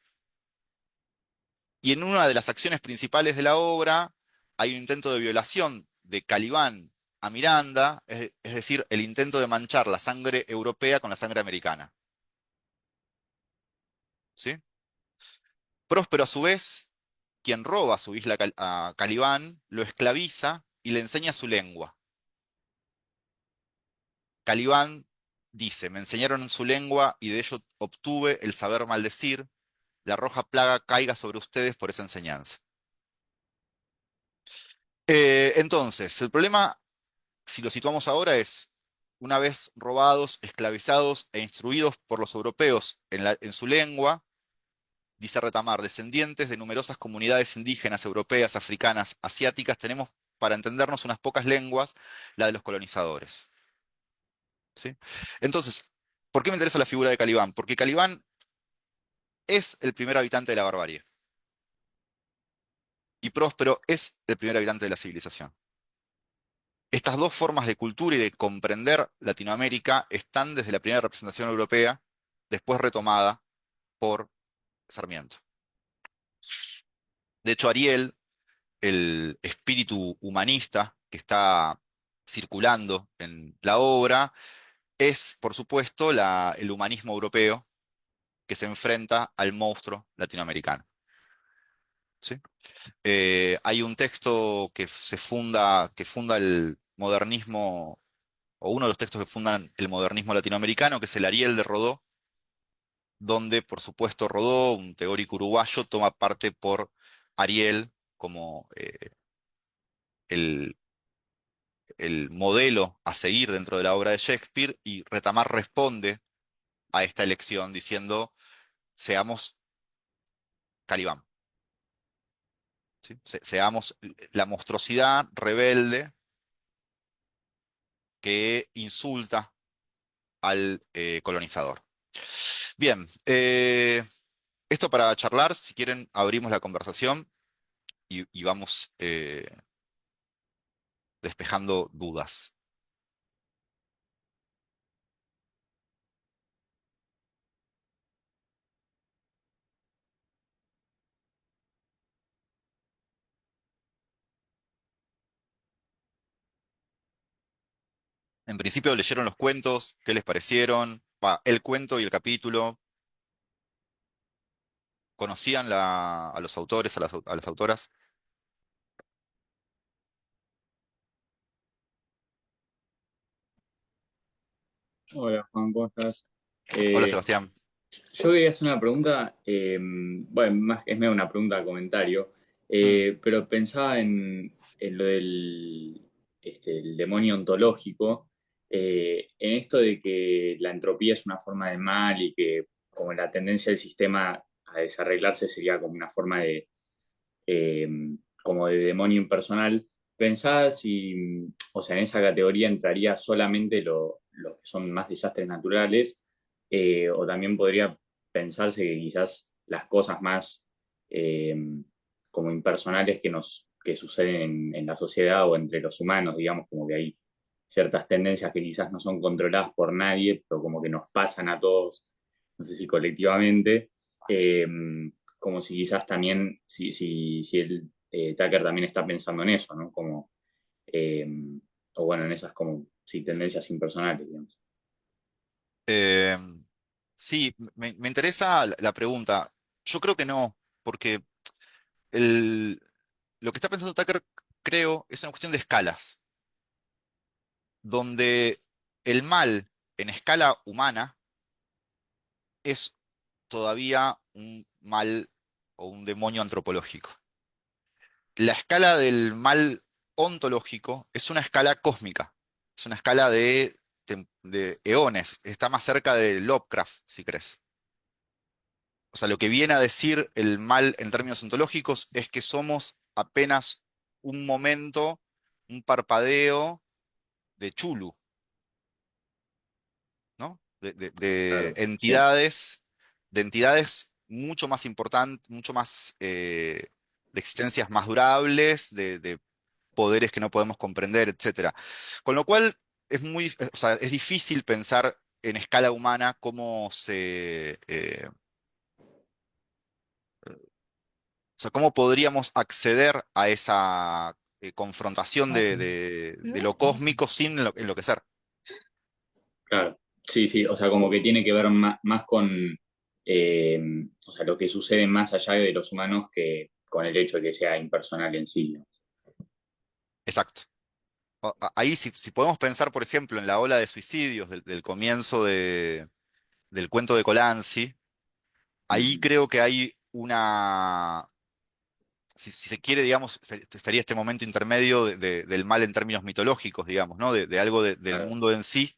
Y en una de las acciones principales de la obra hay un intento de violación de Calibán a Miranda, es decir, el intento de manchar la sangre europea con la sangre americana. ¿Sí? Próspero, a su vez, quien roba su isla a Calibán, lo esclaviza y le enseña su lengua. Calibán dice: me enseñaron su lengua y de ello obtuve el saber maldecir. La roja plaga caiga sobre ustedes por esa enseñanza. Entonces, el problema, si lo situamos ahora, es: una vez robados, esclavizados e instruidos por los europeos en su lengua, dice Retamar, descendientes de numerosas comunidades indígenas, europeas, africanas, asiáticas, tenemos para entendernos unas pocas lenguas, la de los colonizadores. ¿Sí? Entonces, ¿por qué me interesa la figura de Calibán? Porque Calibán es el primer habitante de la barbarie y Próspero es el primer habitante de la civilización. Estas dos formas de cultura y de comprender Latinoamérica están desde la primera representación europea, después retomada por Sarmiento. De hecho, Ariel, el espíritu humanista que está circulando en la obra, es, por supuesto, el humanismo europeo que se enfrenta al monstruo latinoamericano. ¿Sí? Hay un texto que funda el modernismo, o uno de los textos que fundan el modernismo latinoamericano, que es el Ariel de Rodó, donde, por supuesto, Rodó, un teórico uruguayo, toma parte por Ariel como el, el modelo a seguir dentro de la obra de Shakespeare, y Retamar responde a esta elección diciendo: seamos Calibán, ¿sí? Seamos la monstruosidad rebelde que insulta al colonizador. Bien, esto para charlar. Si quieren, abrimos la conversación y vamos despejando dudas. En principio, ¿leyeron los cuentos? ¿Qué les parecieron? El cuento y el capítulo. ¿Conocían a los autores, a las autoras? Hola Juan, ¿cómo estás? Hola, Eh, Sebastián. yo quería hacer una pregunta, bueno, más es medio una pregunta comentario, Mm, pero pensaba en lo del el demonio ontológico, en esto de que la entropía es una forma de mal y que como la tendencia del sistema a desarreglarse sería como una forma de, eh, como de demonio impersonal. Pensaba si, o sea, en esa categoría entraría solamente lo que son más desastres naturales, o también podría pensarse que quizás las cosas más eh, como impersonales que suceden en la sociedad o entre los humanos, digamos, como que hay ciertas tendencias que quizás no son controladas por nadie, pero como que nos pasan a todos, no sé si colectivamente, eh, como si quizás también, si el Tucker también está pensando en eso, ¿no? Como, eh, o bueno, en esas como, sí, tendencias impersonales, digamos. eh, sí, me interesa la pregunta. Yo creo que no, porque el, lo que está pensando Tucker, creo, es una cuestión de escalas, donde el mal en escala humana es todavía un mal o un demonio antropológico. La escala del mal ontológico es una escala cósmica, es una escala de eones, está más cerca de Lovecraft, si crees. O sea, lo que viene a decir el mal en términos ontológicos es que somos apenas un momento, un parpadeo de Chulu, ¿no? Claro, sí, De entidades mucho más importantes, mucho más, de existencias más durables, de poderes que no podemos comprender, etcétera. Con lo cual o sea, es difícil pensar en escala humana o sea, cómo podríamos acceder a esa confrontación de lo cósmico sin enloquecer. claro. Sí, sí, o sea, como que tiene que ver más con, eh, o sea, lo que sucede más allá de los humanos que con el hecho de que sea impersonal en sí, ¿no? Exacto. Ahí, si podemos pensar, por ejemplo, en la ola de suicidios del comienzo del cuento de Colanzi, ahí Ujú. creo que hay si se quiere, digamos, estaría este momento intermedio del mal en términos mitológicos, digamos, ¿no? De algo del Claro, mundo en sí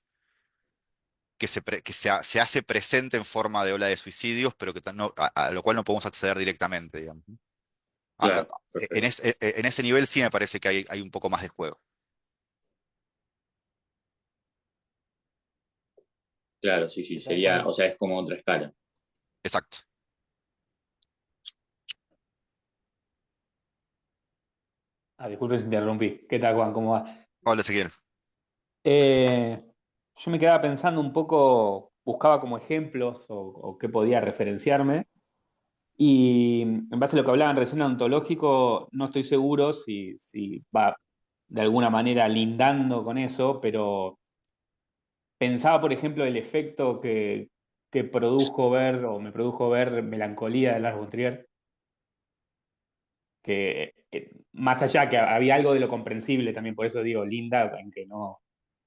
se hace presente en forma de ola de suicidios, pero a lo cual no podemos acceder directamente, digamos. A- a- claro, perfecto. en ese nivel sí me parece que hay un poco más de juego. Claro, sí, sí, sería, o sea, es como otra escala. Exacto. Disculpe si te interrumpí. ¿Qué tal, Juan? ¿Cómo va? Hola, Ezequiel. Eh, yo me quedaba pensando un poco, buscaba como ejemplos o qué podía referenciarme, y en base a lo que hablaban recién ontológico, no estoy seguro si va de alguna manera lindando con eso, pero pensaba, por ejemplo, el efecto que produjo ver o me produjo ver Melancolía de Lars von Trier, que más allá que había algo de lo comprensible también, por eso digo linda, en que no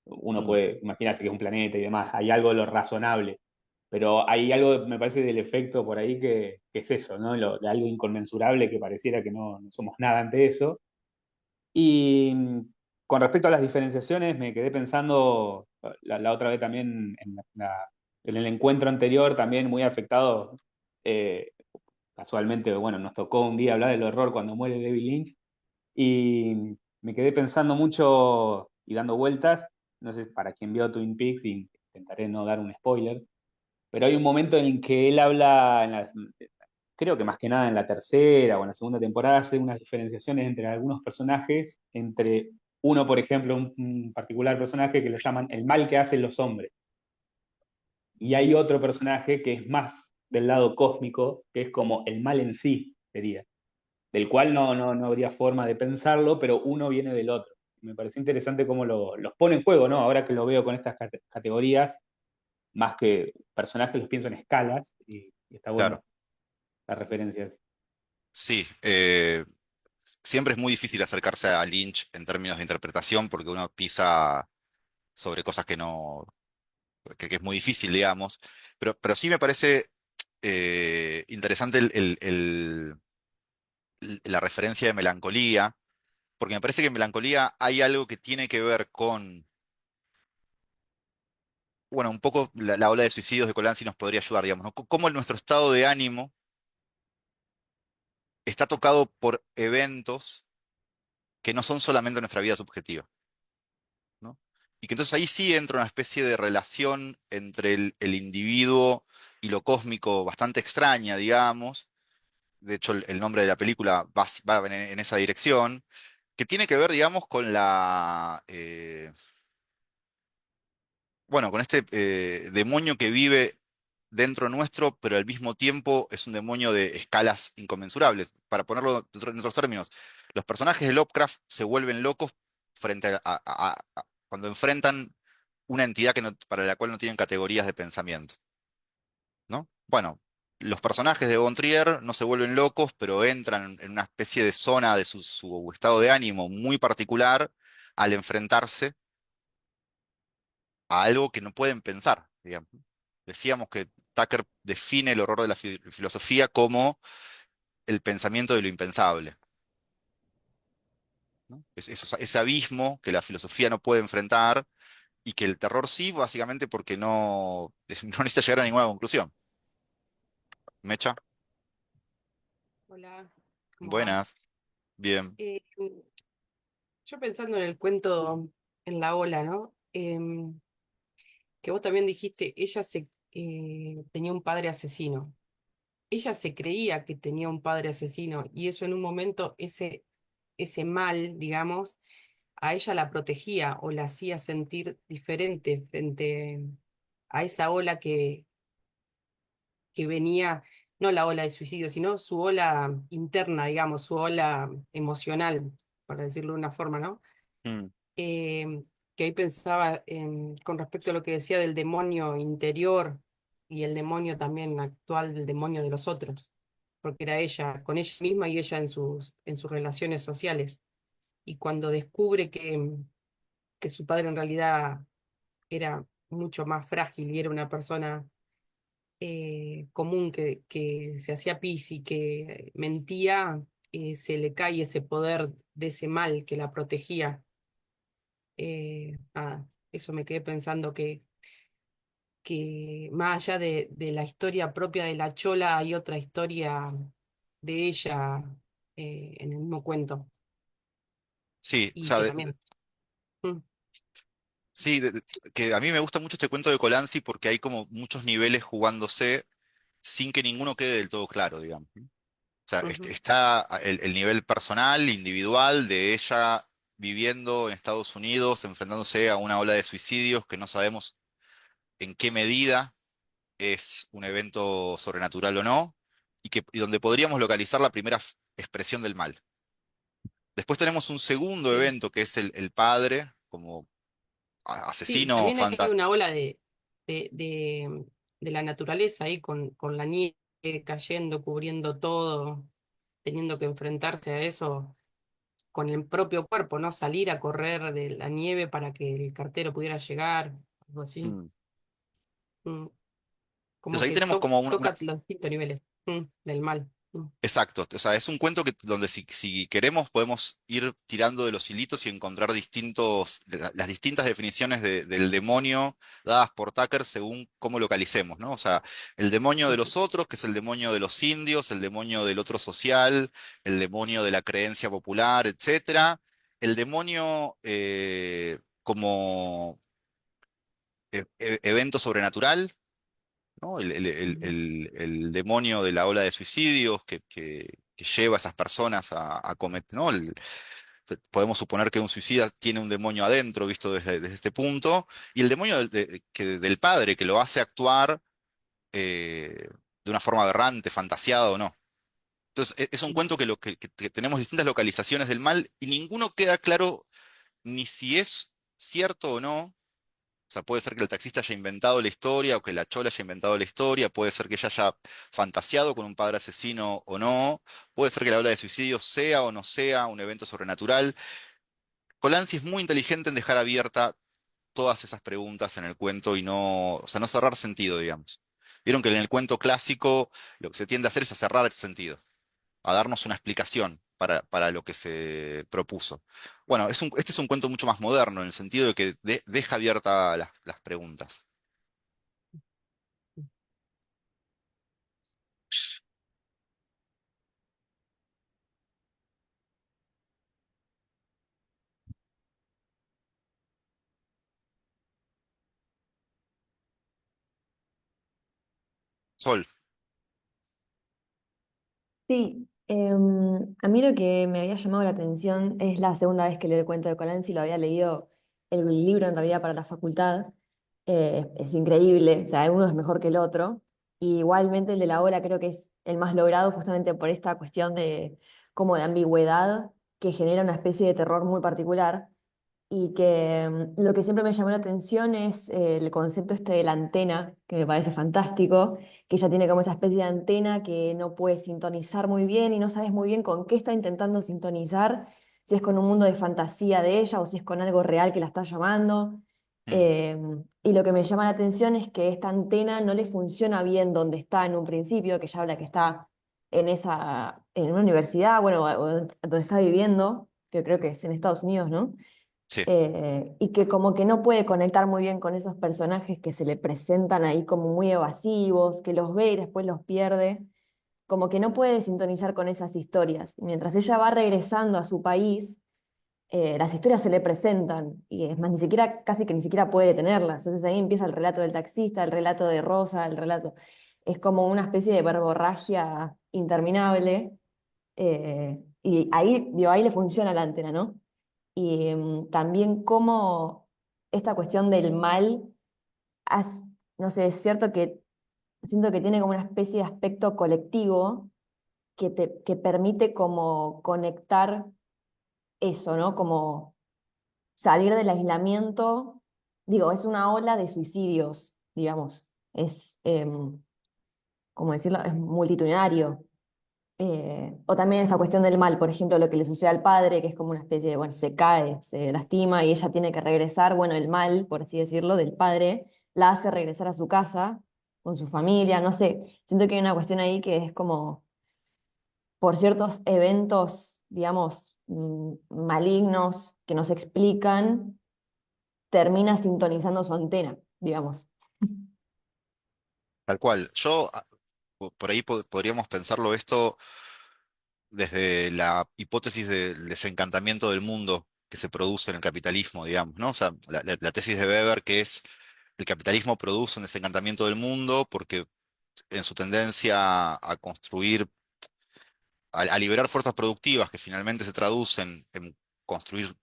uno Mm, puede imaginarse que es un planeta y demás, hay algo de lo razonable, pero hay algo, me parece, del efecto por ahí que es eso, ¿no? De algo inconmensurable que pareciera que no somos nada ante eso. Y con respecto a las diferenciaciones, me quedé pensando la otra vez también en el encuentro anterior, también muy afectado, eh, casualmente, bueno, nos tocó un día hablar del horror cuando muere David Lynch, y me quedé pensando mucho y dando vueltas, no sé, para quien vio Twin Peaks, y intentaré no dar un spoiler, pero hay un momento en el que él habla, creo que más que nada en la tercera o en la segunda temporada, hace unas diferenciaciones entre algunos personajes, entre uno, por ejemplo, un particular personaje que le llaman el mal que hacen los hombres, y hay otro personaje que es más del lado cósmico, que es como el mal en sí, sería del cual no habría forma de pensarlo, pero uno viene del otro. Me pareció interesante cómo los pone en juego, ¿no? Ahora que lo veo con estas categorías, más que personajes, los pienso en escalas, y está claro. bueno las referencias. Sí. Siempre es muy difícil acercarse a Lynch en términos de interpretación porque uno pisa sobre cosas que es muy difícil, digamos. Pero sí me parece interesante la referencia de melancolía, porque me parece que en melancolía hay algo que tiene que ver con, bueno, un poco la ola de suicidios de Colanzi nos podría ayudar, digamos, ¿no? Cómo nuestro estado de ánimo está tocado por eventos que no son solamente nuestra vida subjetiva, ¿no? Y que entonces ahí sí entra una especie de relación entre el individuo y lo cósmico bastante extraña, digamos. De hecho, el nombre de la película va en esa dirección, que tiene que ver, digamos, con bueno, con este demonio que vive dentro nuestro, pero al mismo tiempo es un demonio de escalas inconmensurables. Para ponerlo en otros términos, los personajes de Lovecraft se vuelven locos frente cuando enfrentan una entidad para la cual no tienen categorías de pensamiento, ¿no? Bueno, los personajes de Von Trier no se vuelven locos, pero entran en una especie de zona de su estado de ánimo muy particular al enfrentarse a algo que no pueden pensar, digamos. Decíamos que Tucker define el horror de la filosofía como el pensamiento de lo impensable, ¿no? Ese abismo que la filosofía no puede enfrentar y que el terror sí, básicamente porque no, no necesita llegar a ninguna conclusión. Mecha, Hola, ¿cómo va? buenas, bien. Eh, yo pensando en el cuento en la ola, ¿no? Que vos también dijiste, ella tenía un padre asesino. Ella se creía que tenía un padre asesino y eso en un momento, ese mal, digamos, a ella la protegía o la hacía sentir diferente frente a esa ola que venía, no la ola de suicidio, sino su ola interna, digamos, su ola emocional, para decirlo de una forma, ¿no? Mm, Eh, que ahí pensaba con respecto a lo que decía del demonio interior y el demonio también actual, del demonio de los otros, porque era ella, con ella misma y ella en sus relaciones sociales. Y cuando descubre que su padre en realidad era mucho más frágil y era una persona común que se hacía pis y que mentía, se le cae ese poder de ese mal que la protegía. Eso me quedé pensando que más allá de la historia propia de la Chola, hay otra historia de ella en el mismo cuento sí, o y sea, que también. Mm, sí, que a mí me gusta mucho este cuento de Colanzi porque hay como muchos niveles jugándose sin que ninguno quede del todo claro, digamos, ¿no? O sea, ujú, está el nivel personal, individual, de ella viviendo en Estados Unidos, enfrentándose a una ola de suicidios que no sabemos en qué medida es un evento sobrenatural o no, y donde podríamos localizar la primera expresión del mal. Después tenemos un segundo sí. evento que es el padre, como Sí, asesino también hay una ola de, de, de la naturaleza ahí con la nieve cayendo, cubriendo todo, teniendo que enfrentarse a eso con el propio cuerpo, ¿no? Salir a correr de la nieve para que el cartero pudiera llegar, algo así. Mm, Entonces como ahí que tenemos como toca los distintos niveles del mal. exacto, o sea, es un cuento donde si queremos podemos ir tirando de los hilitos y encontrar las distintas definiciones del demonio dadas por Tucker según cómo localicemos, ¿no? O sea, el demonio de Ujú, los otros, que es el demonio de los indios, el demonio del otro social, el demonio de la creencia popular, etcétera. El demonio como evento sobrenatural, ¿no? ujú, El demonio de la ola de suicidios que lleva a esas personas a cometer, ¿no? Podemos suponer que un suicida tiene un demonio adentro, visto desde este punto, y el demonio del padre que lo hace actuar de una forma aberrante, fantasiada o no. Entonces, es un ujú, cuento que tenemos distintas localizaciones del mal y ninguno queda claro ni si es cierto o no. O sea, puede ser que el taxista haya inventado la historia o que la chola haya inventado la historia, puede ser que ella haya fantaseado con un padre asesino o no, puede ser que la ola de suicidio sea o no sea un evento sobrenatural. Colanzi es muy inteligente en dejar abierta todas esas preguntas en el cuento y no, o sea, no cerrar sentido, digamos. Vieron que en el cuento clásico lo que se tiende a hacer es a cerrar el sentido, a darnos una explicación para lo que se propuso. Bueno, este es un cuento mucho más moderno, en el sentido de que deja abiertas las preguntas. Sol. Sí, a mí lo que me había llamado la atención es la segunda vez que leo el cuento de Colanzi, lo había leído el libro en realidad para la facultad, es increíble, o sea, uno es mejor que el otro, y igualmente el de la ola creo que es el más logrado justamente por esta cuestión de como de ambigüedad que genera una especie de terror muy particular. y que lo que siempre me llamó la atención es el concepto este de la antena, que me parece fantástico, que ella tiene como esa especie de antena que no puede sintonizar muy bien y no sabes muy bien con qué está intentando sintonizar, si es con un mundo de fantasía de ella o si es con algo real que la está llamando. Mm, Y lo que me llama la atención es que esta antena no le funciona bien donde está en un principio, que ella habla que está en una universidad, bueno, o donde está viviendo, que creo que es en Estados Unidos, ¿no? sí, Y que como que no puede conectar muy bien con esos personajes que se le presentan ahí como muy evasivos, que los ve y después los pierde, como que no puede sintonizar con esas historias. Mientras ella va regresando a su país, las historias se le presentan y es más, ni siquiera, casi que ni siquiera puede detenerlas. Entonces ahí empieza el relato del taxista, el relato de Rosa, el relato. Es como una especie de verborragia interminable. Y ahí, digo, ahí le funciona la antena, ¿no? Y también cómo esta cuestión del mal, has- no sé, es cierto que siento que tiene como una especie de aspecto colectivo que permite como conectar eso, ¿no? Como salir del aislamiento, digo, es una ola de suicidios, digamos, es, ¿cómo decirlo? Es multitudinario. O también esta cuestión del mal, por ejemplo, lo que le sucede al padre, que es como una especie de, bueno, se cae, se lastima y ella tiene que regresar, bueno, el mal, por así decirlo, del padre, la hace regresar a su casa con su familia, no sé, siento que hay una cuestión ahí que es como por ciertos eventos, digamos, malignos que nos explican, termina sintonizando su antena, digamos. tal cual. Por ahí podríamos pensarlo esto desde la hipótesis del desencantamiento del mundo que se produce en el capitalismo, digamos, ¿no? O sea, la tesis de Weber, que es el capitalismo produce un desencantamiento del mundo porque en su tendencia a construir, a liberar fuerzas productivas que finalmente se traducen en construir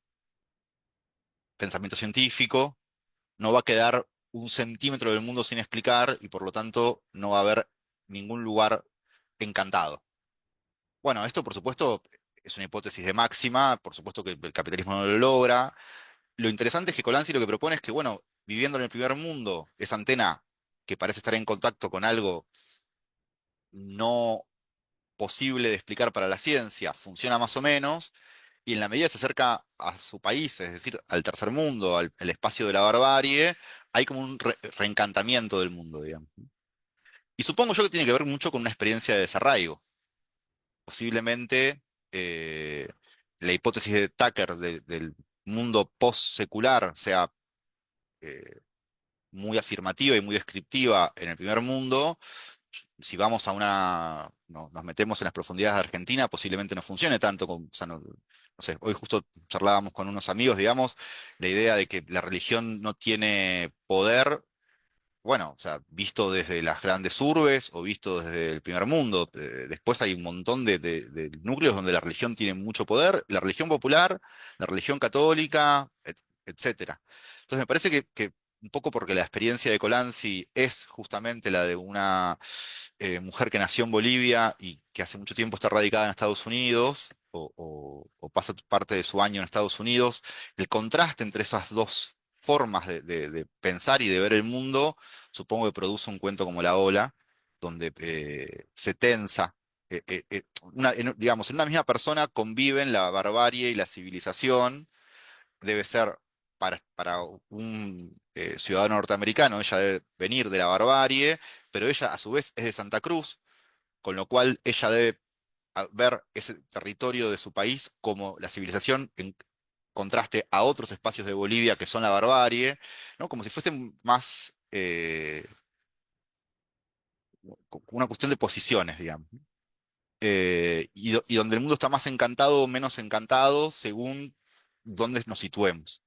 pensamiento científico, no va a quedar un centímetro del mundo sin explicar y por lo tanto no va a haber ningún lugar encantado. Bueno, esto por supuesto es una hipótesis de máxima, por supuesto que el capitalismo no lo logra. Lo interesante es que Colanzi lo que propone es que, bueno, viviendo en el primer mundo, esa antena que parece estar en contacto con algo no posible de explicar para la ciencia, funciona más o menos, y en la medida que se acerca a su país, es decir, al tercer mundo, al espacio de la barbarie, hay como un reencantamiento del mundo, digamos. Y supongo yo que tiene que ver mucho con una experiencia de desarraigo. Posiblemente la hipótesis de Tucker del mundo post-secular sea muy afirmativa y muy descriptiva en el primer mundo. Si vamos a nos metemos en las profundidades de Argentina, posiblemente no funcione tanto o sea, no sé, hoy justo charlábamos con unos amigos, digamos, la idea de que la religión no tiene poder, bueno, o sea, visto desde las grandes urbes o visto desde el primer mundo. Después hay un montón de núcleos donde la religión tiene mucho poder, la religión popular, la religión católica, etcétera. Entonces me parece que un poco porque la experiencia de Colanzi es justamente la de una mujer que nació en Bolivia y que hace mucho tiempo está radicada en Estados Unidos o pasa parte de su año en Estados Unidos, el contraste entre esas dos formas de pensar y de ver el mundo, supongo que produce un cuento como La Ola, donde se tensa. Digamos, en una misma persona conviven la barbarie y la civilización. Debe ser para un ciudadano norteamericano, ella debe venir de la barbarie, pero ella a su vez es de Santa Cruz, con lo cual ella debe ver ese territorio de su país como la civilización en contraste a otros espacios de Bolivia que son la barbarie, ¿no? Como si fuesen más una cuestión de posiciones, digamos. Y donde el mundo está más encantado o menos encantado según dónde nos situemos.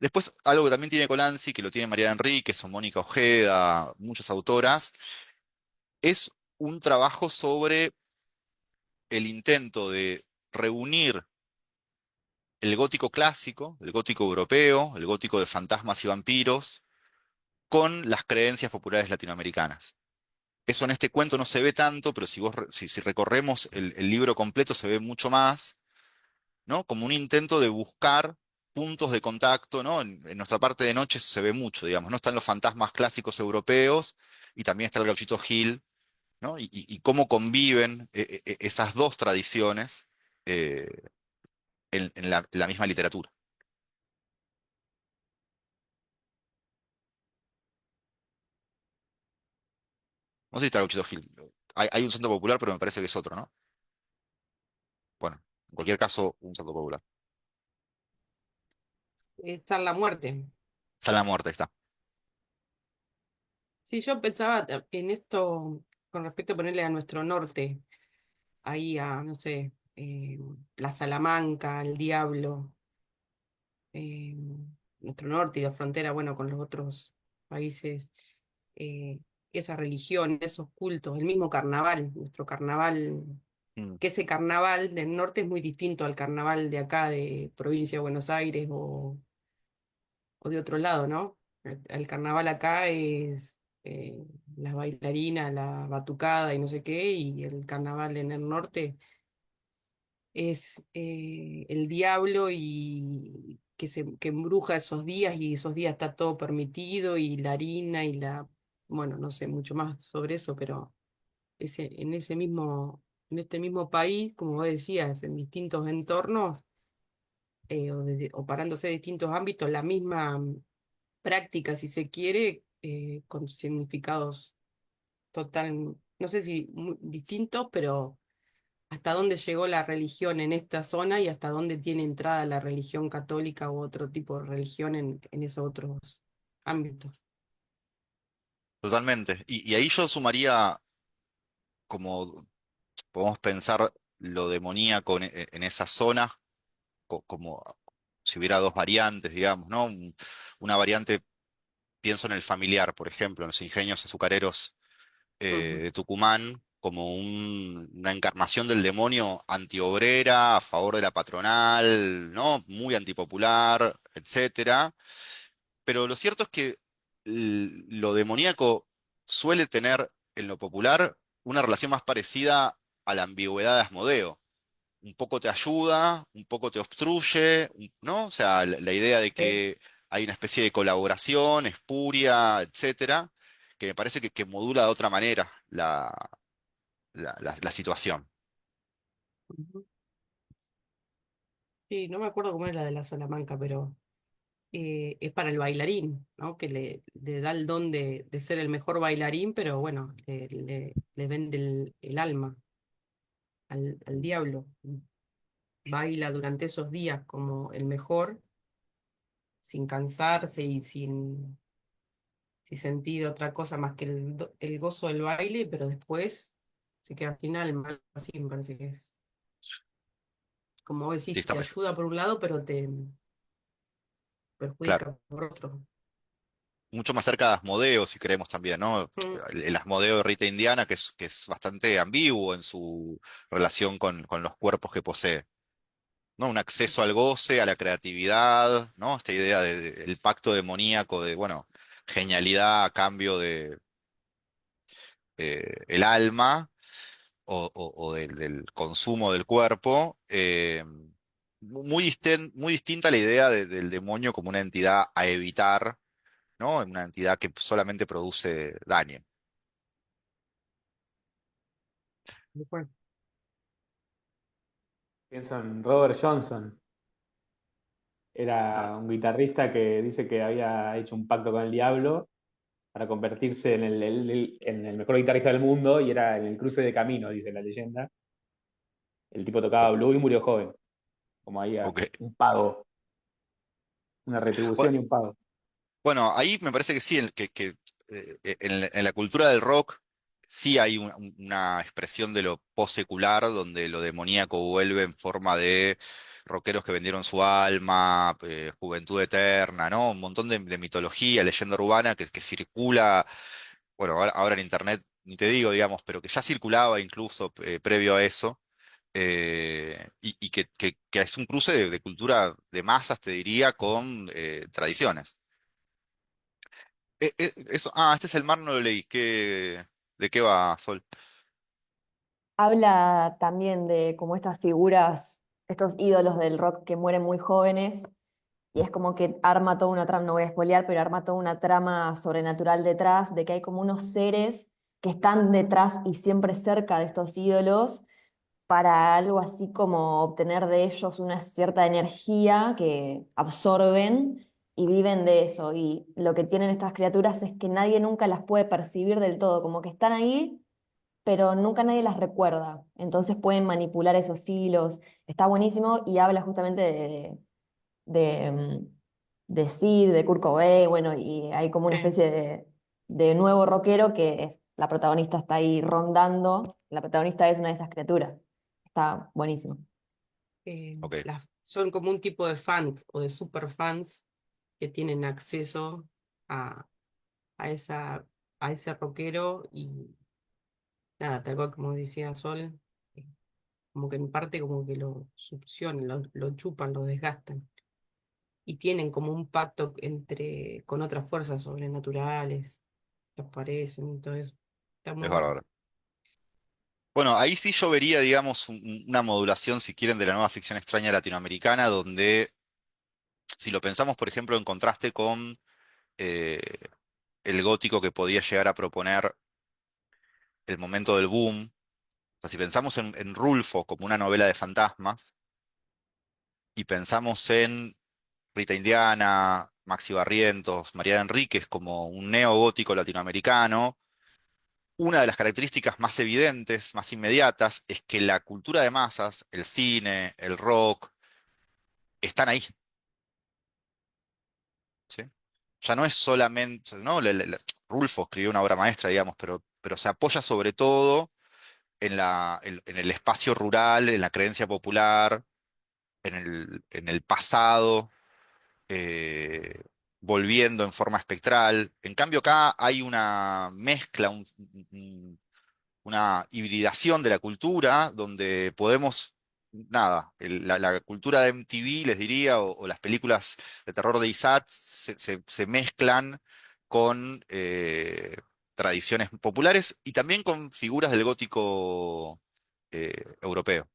Después, algo que también tiene Colanzi, que lo tiene María Enríquez o Mónica Ojeda, muchas autoras, es un trabajo sobre el intento de reunir el gótico clásico, el gótico europeo, el gótico de fantasmas y vampiros, con las creencias populares latinoamericanas. Eso en este cuento no se ve tanto, pero si recorremos el libro completo se ve mucho más. ¿no? Como un intento de buscar puntos de contacto, ¿no? En nuestra parte de noche eso se ve mucho, digamos, ¿no? Están los fantasmas clásicos europeos y también está el Gauchito Gil, ¿no? Y cómo conviven esas dos tradiciones eh, en la misma literatura. No sé si está el Gauchito Gil. Hay un santo popular, pero me parece que es otro, ¿no? Bueno, en cualquier caso, un santo popular. Está la muerte. Sale la muerte, ahí está. Sí, yo pensaba en esto con respecto a ponerle a nuestro norte, ahí a, no sé, la Salamanca, el Diablo, eh, nuestro norte y la frontera, bueno, con los otros países, eh, esa religión, esos cultos, el mismo carnaval, nuestro carnaval, Mm, que ese carnaval del norte es muy distinto al carnaval de acá, de provincia de Buenos Aires o de otro lado, ¿no? El carnaval acá es las bailarinas, la batucada y no sé qué, y el carnaval en el norte es el diablo y que embruja esos días y esos días está todo permitido y la harina y bueno, no sé mucho más sobre eso, pero en este mismo país, como vos decías, en distintos entornos o parándose de distintos ámbitos, la misma práctica, si se quiere, con significados total, no sé si distintos, pero hasta dónde llegó la religión en esta zona y hasta dónde tiene entrada la religión católica u otro tipo de religión en esos otros ámbitos. totalmente. Y ahí yo sumaría, como podemos pensar lo demoníaco en esa zona, como si hubiera dos variantes, digamos, ¿no? Una variante, pienso en el familiar, por ejemplo, en los ingenios azucareros Ujú, de Tucumán, como una encarnación del demonio antiobrera, a favor de la patronal, ¿no? Muy antipopular, etcétera. Pero lo cierto es que lo demoníaco suele tener en lo popular una relación más parecida a la ambigüedad de Asmodeo. Un poco te ayuda, un poco te obstruye, ¿no? O sea, la idea de sí, que hay una especie de colaboración espuria, etcétera, que me parece que modula de otra manera la situación. ujú. Sí, no me acuerdo cómo es la de la Salamanca, pero es para el bailarín, ¿no? Que le da el don de ser el mejor bailarín, pero bueno, le vende el alma al diablo. Baila durante esos días como el mejor, sin cansarse y sin sentir otra cosa más que el gozo del baile, pero después se queda sin alma, así me parece que es. Como vos Sí, decís, te ayuda por un lado, pero te claro. perjudica por otro. Mucho más cerca de Asmodeo, si queremos también, ¿no? Mm, El Asmodeo de Rita Indiana, que es bastante ambiguo en su relación con los cuerpos que posee, ¿no? Un acceso al goce, a la creatividad, ¿no? Esta idea del pacto demoníaco de, bueno, genialidad a cambio de el alma o del consumo del cuerpo. Muy distinta a la idea del demonio como una entidad a evitar, ¿no? Una entidad que solamente produce daño. bueno, Pienso en Robert Johnson, Ah, era un guitarrista que dice que había hecho un pacto con el diablo para convertirse en el mejor guitarrista del mundo y era en el cruce de caminos, dice la leyenda. El tipo tocaba o- blues y murió joven, como ahí ok. un pago, una Bueno, retribución y un pago. bueno, ahí me parece que sí, en la cultura del rock sí hay una expresión de lo post-secular donde lo demoníaco vuelve en forma de rockeros que vendieron su alma, juventud eterna, ¿no? Un montón de mitología, leyenda urbana que circula, bueno, ahora en internet ni te digo, digamos, pero que ya circulaba incluso previo a eso. Y que es un cruce de cultura de masas, te diría, con tradiciones. Este es el mar, no lo leí. ¿De qué va, Sol? Habla también de como estas figuras estos ídolos del rock que mueren muy jóvenes. Y es como que arma toda una trama, no voy a spoilear, pero arma toda una trama sobrenatural detrás, de que hay como unos seres que están detrás y siempre cerca de estos ídolos para algo así como obtener de ellos una cierta energía que absorben y viven de eso. Y lo que tienen estas criaturas es que nadie nunca las puede percibir del todo, como que están ahí, pero nunca nadie las recuerda. Entonces pueden manipular esos hilos. Está buenísimo y habla justamente de, de Sid, de Kurt Cobain, bueno, y hay como una Sí. especie de nuevo rockero que es, la protagonista está ahí rondando, la protagonista es una de esas criaturas. Está buenísimo. Ok, Son como un tipo de fans o de super fans que tienen acceso a, a esa, a ese rockero y nada, tal cual como decía Sol, eh, como que en parte como que lo succionan, lo chupan, lo desgastan y tienen como un pacto con otras fuerzas sobrenaturales que aparecen y todo eso. Está muy es bueno. bárbaro. Bueno, ahí sí yo vería, digamos, una modulación, si quieren, de la nueva ficción extraña latinoamericana, donde, si lo pensamos, por ejemplo, en contraste con eh, el gótico que podía llegar a proponer el momento del boom, o sea, si pensamos en Rulfo como una novela de fantasmas, y pensamos en Rita Indiana, Maxi Barrientos, María Enríquez como un neogótico latinoamericano, una de las características más evidentes, más inmediatas, es que la cultura de masas, el cine, el rock, están ahí, ¿sí? Ya no es solamente, ¿no? Rulfo escribió una obra maestra, digamos, pero se apoya sobre todo en el espacio rural, en la creencia popular, en el pasado, eh, volviendo en forma espectral. En cambio, acá hay una mezcla, una hibridación de la cultura donde podemos, nada, la cultura de MTV, les diría, o las películas de terror de Isaac se mezclan con tradiciones populares y también con figuras del gótico europeo.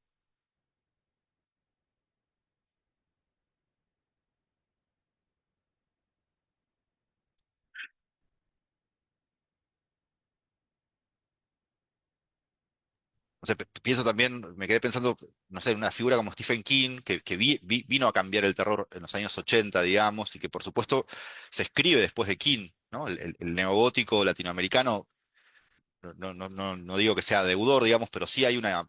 O sea, pienso también, me quedé pensando, no sé, en una figura como Stephen King, que vino a cambiar el terror en los años 80, digamos, y que por supuesto se escribe después de King, ¿no? El neogótico latinoamericano, no digo que sea deudor, digamos, pero sí hay una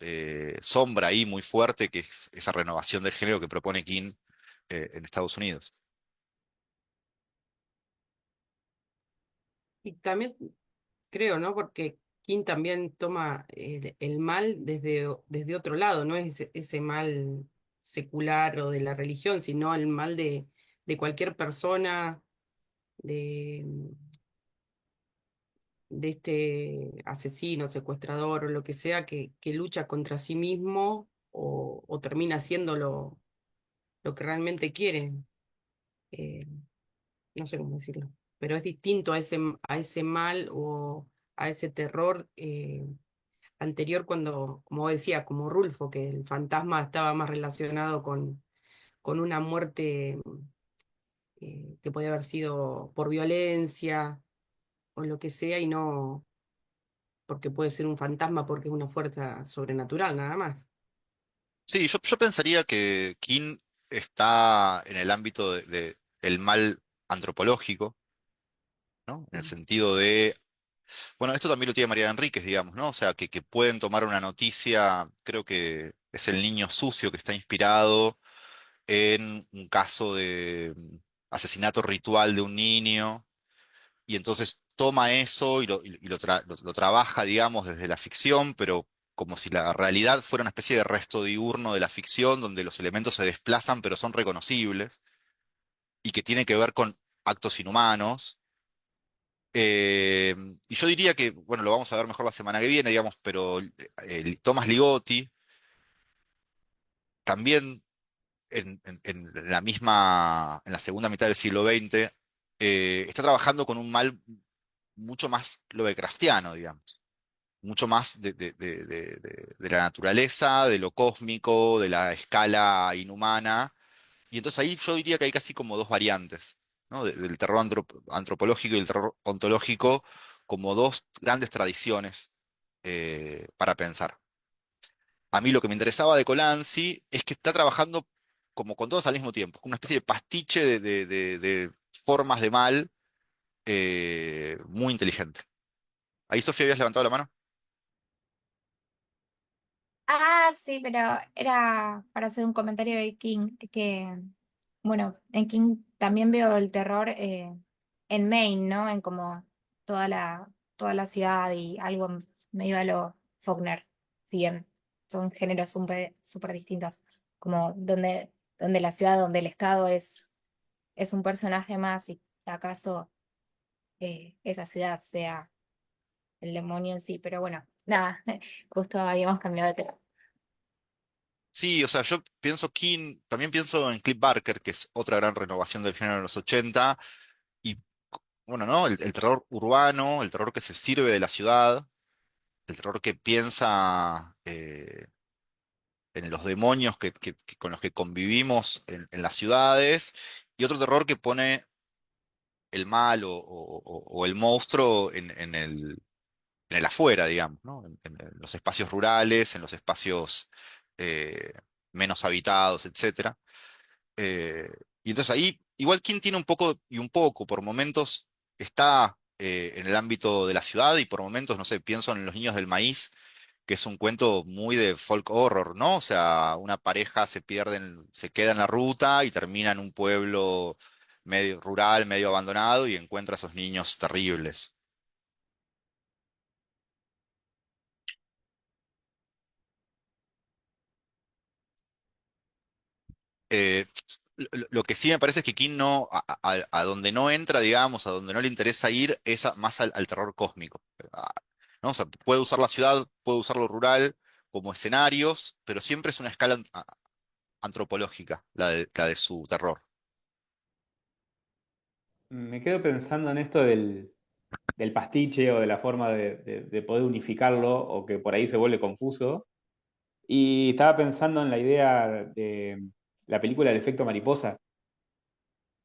sombra ahí muy fuerte que es esa renovación del género que propone King en Estados Unidos. Y también creo, ¿no? Porque King también toma el mal desde otro lado, no es ese mal secular o de la religión, sino el mal de cualquier persona, de, de este asesino, secuestrador o lo que sea, que lucha contra sí mismo o termina haciendo lo que realmente quiere. Eh, no sé cómo decirlo, pero es distinto a ese mal o a ese terror. Anterior cuando, como decía, como Rulfo, que el fantasma estaba más relacionado con una muerte que podía haber sido por violencia o lo que sea, y no porque puede ser un fantasma porque es una fuerza sobrenatural, nada más. Sí, yo pensaría que King está en el ámbito el mal antropológico, ¿no? En el Mm. sentido de, bueno, esto también lo tiene María Enríquez, digamos, ¿no? O sea, que pueden tomar una noticia, creo que es El niño sucio, que está inspirado en un caso de asesinato ritual de un niño, y entonces toma eso lo trabaja, digamos, desde la ficción, pero como si la realidad fuera una especie de resto diurno de la ficción, donde los elementos se desplazan, pero son reconocibles, y que tiene que ver con actos inhumanos. Eh, y yo diría que, bueno, lo vamos a ver mejor la semana que viene, digamos, pero Thomas Ligotti también en la misma, en la segunda mitad del siglo XX, está trabajando con un mal mucho más Lovecraftiano, digamos. mucho más de la naturaleza, de lo cósmico, de la escala inhumana. Y entonces ahí yo diría que hay casi como dos variantes, ¿no? Del terror antropológico y el terror ontológico como dos grandes tradiciones para pensar. A mí lo que me interesaba de Colanzi es que está trabajando como con todos al mismo tiempo, como una especie de pastiche de formas de mal muy inteligente. Ahí, Sofía, habías levantado la mano. Ah, sí, pero era para hacer un comentario de King, que, bueno, en King también veo el terror en Maine, ¿no? En como toda la ciudad y algo medio a lo Faulkner, si bien son géneros súper distintos, como donde la ciudad, donde el Estado es un personaje más y acaso esa ciudad sea el demonio en sí, pero bueno, nada, justo habíamos cambiado de tema. Sí, o sea, yo pienso King, también pienso en Cliff Barker, que es otra gran renovación del género de los 80 y bueno, ¿no? El terror urbano, el terror que se sirve de la ciudad, el terror que piensa en los demonios con los que convivimos en las ciudades, y otro terror que pone el mal o el monstruo en el afuera, digamos, ¿no? En los espacios rurales, en los espacios eh, menos habitados, etcétera. Eh, y entonces ahí, igual King tiene un poco y un poco, por momentos está en el ámbito de la ciudad y por momentos, no sé, pienso en Los Niños del Maíz, que es un cuento muy de folk horror, ¿no? O sea, una pareja se pierde, se queda en la ruta y termina en un pueblo medio rural, medio abandonado y encuentra a esos niños terribles. Eh, lo que sí me parece es que King no, a donde no entra, digamos, a donde no le interesa ir, es más al terror cósmico. ¿No? O sea, puede usar la ciudad, puede usar lo rural como escenarios, pero siempre es una escala antropológica, la de su terror. Me quedo pensando en esto del pastiche o de la forma de poder unificarlo o que por ahí se vuelve confuso. Y estaba pensando en la idea de la película El efecto mariposa,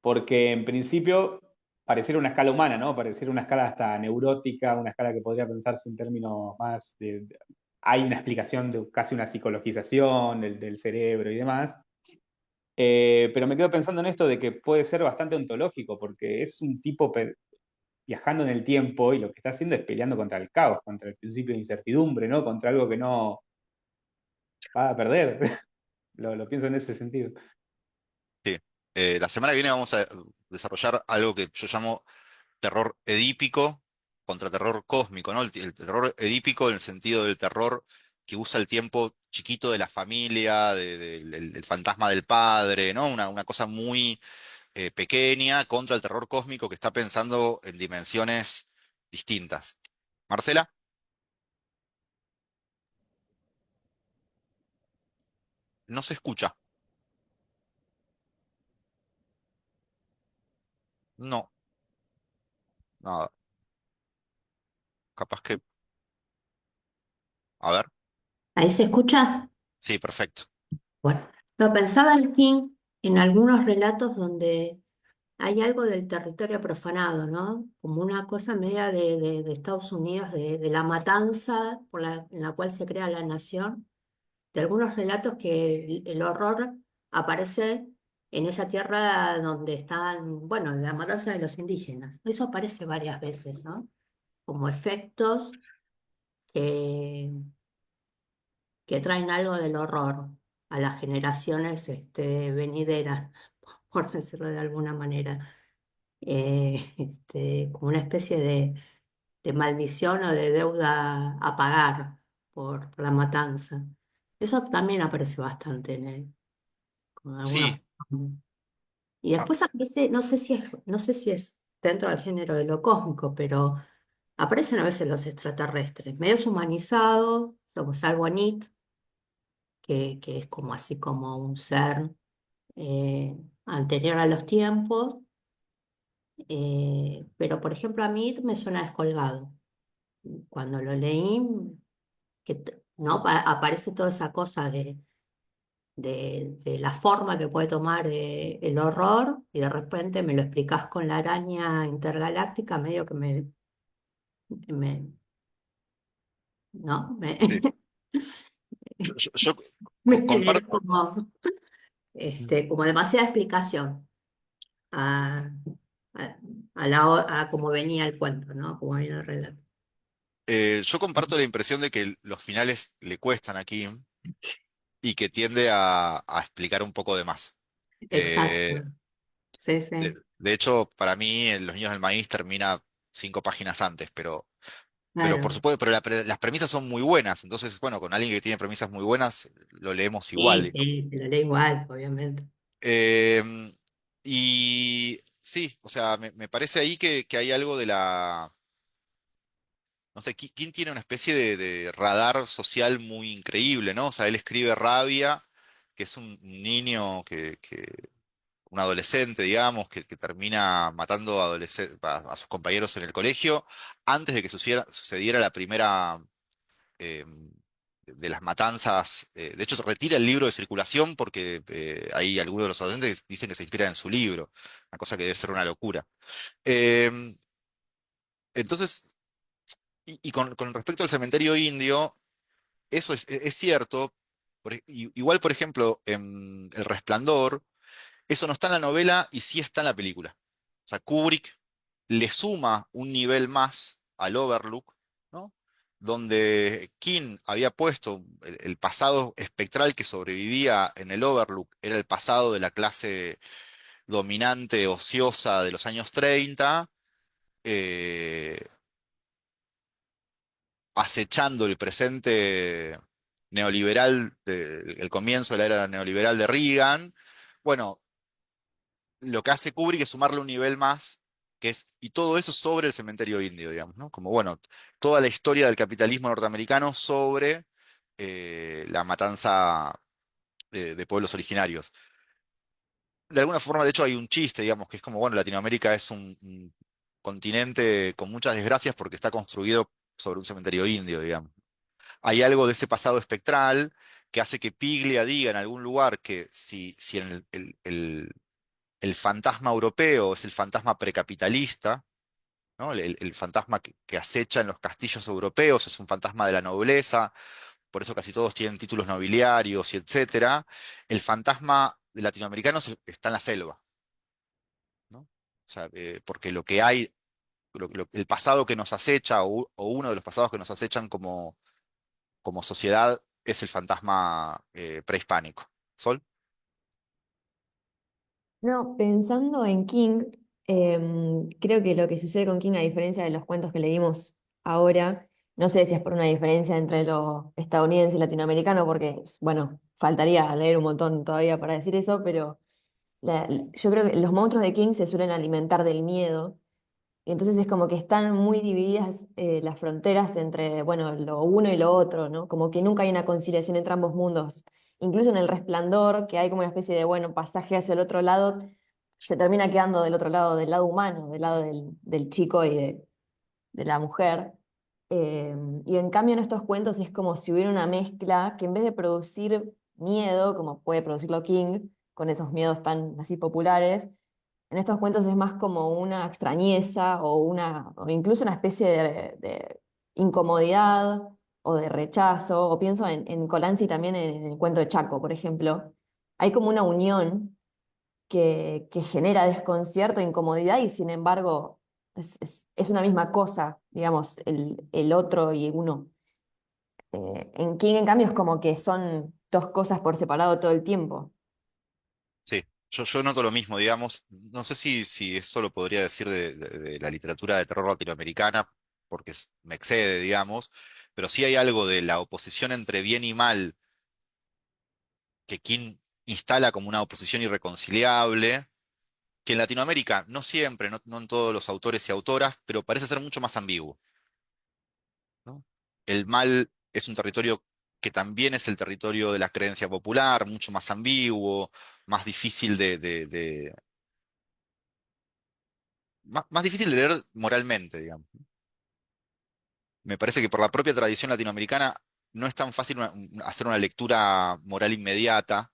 porque en principio pareciera una escala humana, ¿no? Pareciera una escala hasta neurótica, una escala que podría pensarse en términos más hay una explicación de casi una psicologización del cerebro y demás. Pero me quedo pensando en esto de que puede ser bastante ontológico, porque es un tipo viajando en el tiempo y lo que está haciendo es peleando contra el caos, contra el principio de incertidumbre, ¿no? Contra algo que no va a perder. Lo pienso en ese sentido. Sí. La semana que viene vamos a desarrollar algo que yo llamo terror edípico contra terror cósmico, ¿no? El terror edípico en el sentido del terror que usa el tiempo chiquito de la familia, el fantasma del padre, ¿no? Una cosa muy pequeña contra el terror cósmico que está pensando en dimensiones distintas. Marcela, no se escucha. No, nada. Capaz que. A ver. ¿Ahí se escucha? Sí, perfecto. Bueno, lo pensaba el King en algunos relatos donde hay algo del territorio profanado, ¿no? Como una cosa media de Estados Unidos, de la matanza en la cual se crea la nación, de algunos relatos que el horror aparece en esa tierra donde están, bueno, la matanza de los indígenas. Eso aparece varias veces, ¿no? Como efectos que que traen algo del horror a las generaciones venideras, por decirlo de alguna manera. Como una especie de maldición o de deuda a pagar por la matanza. Eso también aparece bastante en él, con algunos. Sí. Y Ah, después aparece, no sé si es dentro del género de lo cósmico, pero aparecen a veces los extraterrestres, medios humanizados, como salvo en It, que es como así como un ser anterior a los tiempos, pero por ejemplo a mí me suena descolgado. cuando lo leí, ¿no? Aparece toda esa cosa de la forma que puede tomar el horror y de repente me lo explicás con la araña intergaláctica, medio que me- ¿no? Sí. Yo Me comparto. generó como demasiada explicación a, a, a cómo venía el cuento, ¿no? Como venía el relato. Yo comparto la impresión de que los finales le cuestan a Kim y que tiende a explicar un poco de más. Exacto. Eh, Sí, de, sí, de hecho, para mí, Los Niños del Maíz termina 5 páginas antes, pero por claro. supuesto, pero las premisas son muy buenas. Entonces, bueno, con alguien que tiene premisas muy buenas, lo leemos igual, Sí, digamos. sí, te lo leí igual, obviamente. Em, y sí, o sea, me parece ahí que hay algo de la. No sé, King tiene una especie de radar social muy increíble, ¿no? O sea, él escribe Rabia, que es un niño un adolescente, digamos, que termina matando a sus compañeros en el colegio, antes de que sucediera la primera eh, de las matanzas. De hecho, retira el libro de circulación porque hay algunos de los adolescentes que dicen que se inspiran en su libro, una cosa que debe ser una locura. Eh, entonces, y con respecto al cementerio indio, eso es cierto. Igual, por ejemplo, en El Resplandor, eso no está en la novela y sí está en la película. O sea, Kubrick le suma un nivel más al Overlook, ¿no? Donde King había puesto el pasado espectral que sobrevivía en el Overlook, era el pasado de la clase dominante, ociosa de los años 30, eh, acechando el presente neoliberal, el comienzo de la era neoliberal de Reagan. Bueno, lo que hace Kubrick es sumarle un nivel más, y todo eso sobre el cementerio indio, digamos, ¿no? Como, bueno, toda la historia del capitalismo norteamericano sobre la matanza de pueblos originarios. De alguna forma, de hecho, hay un chiste, digamos, que es como, bueno, Latinoamérica es un continente con muchas desgracias porque está construido sobre un cementerio indio, digamos. Hay algo de ese pasado espectral que hace que Piglia diga en algún lugar que si en el fantasma europeo es el fantasma precapitalista, ¿no? El fantasma que acecha en los castillos europeos es un fantasma de la nobleza, por eso casi todos tienen títulos nobiliarios y etcétera. El fantasma latinoamericano está en la selva, ¿no? O sea, porque lo que hay, el pasado que nos acecha o uno de los pasados que nos acechan como sociedad es el fantasma prehispánico. ¿Sol? No, pensando en King, creo que lo que sucede con King, a diferencia de los cuentos que leímos ahora, no sé si es por una diferencia entre lo estadounidense y latinoamericano, porque, bueno, faltaría leer un montón todavía para decir eso, pero yo creo que los monstruos de King se suelen alimentar del miedo. Y entonces es como que están muy divididas las fronteras entre, bueno, lo uno y lo otro, ¿no? Como que nunca hay una conciliación entre ambos mundos. Incluso en El Resplandor, que hay como una especie de, bueno, pasaje hacia el otro lado, se termina quedando del otro lado, del lado humano, del lado del chico y de la mujer. Y en cambio en estos cuentos es como si hubiera una mezcla que en vez de producir miedo, como puede producirlo King, con esos miedos tan así populares, en estos cuentos es más como una extrañeza o incluso una especie de incomodidad o de rechazo. O pienso en Colanzi también en el cuento de Chaco, por ejemplo. Hay como una unión que genera desconcierto, incomodidad y sin embargo es una misma cosa, digamos, el otro y uno. En King, en cambio, es como que son dos cosas por separado todo el tiempo. Sí, yo noto lo mismo, digamos. No sé si eso lo podría decir de la literatura de terror latinoamericana, porque me excede, digamos, pero sí hay algo de la oposición entre bien y mal que King instala como una oposición irreconciliable, que en Latinoamérica no siempre, no en todos los autores y autoras, pero parece ser mucho más ambiguo, ¿no? El mal es un territorio que también es el territorio de la creencia popular, mucho más ambiguo, más difícil más difícil de leer moralmente, digamos. Me parece que por la propia tradición latinoamericana no es tan fácil hacer una lectura moral inmediata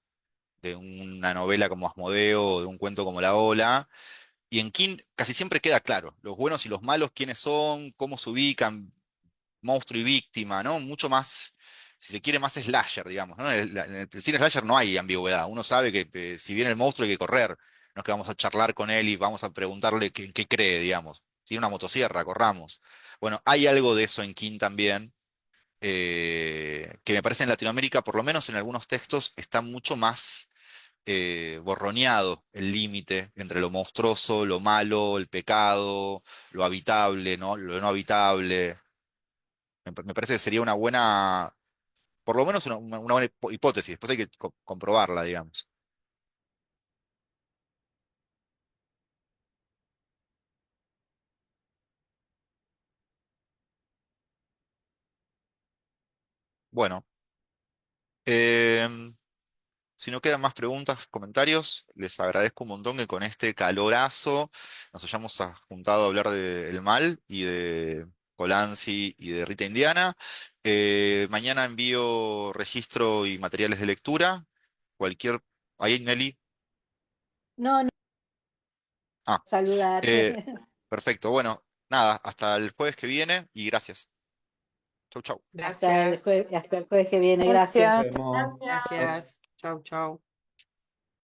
de una novela como Asmodeo o de un cuento como La Ola. Y en King casi siempre queda claro, los buenos y los malos, quiénes son, cómo se ubican, monstruo y víctima, ¿no? Mucho más, si se quiere, más slasher, digamos, ¿no? En el cine slasher no hay ambigüedad. Uno sabe que si viene el monstruo hay que correr. No es que vamos a charlar con él y vamos a preguntarle qué cree, digamos. Tiene una motosierra, corramos. Bueno, hay algo de eso en King también, que me parece en Latinoamérica, por lo menos en algunos textos, está mucho más borroneado el límite entre lo monstruoso, lo malo, el pecado, lo habitable, ¿no? Lo no habitable. Me parece que sería una buena, por lo menos una buena hipótesis. Después hay que comprobarla, digamos. Bueno, em, si no quedan más preguntas, comentarios, les agradezco un montón que con este calorazo nos hayamos juntado a hablar del mal y de Colanzi y de Rita Indiana. Mañana envío registro y materiales de lectura. Cualquier... Ahí, Nelly. No, no, Ah, eh, saludarte. perfecto. Bueno, nada, hasta el jueves que viene y gracias. Chau, chau. Gracias. Hasta el jueves que viene, Nos gracias. vemos. Gracias. Chau, chau.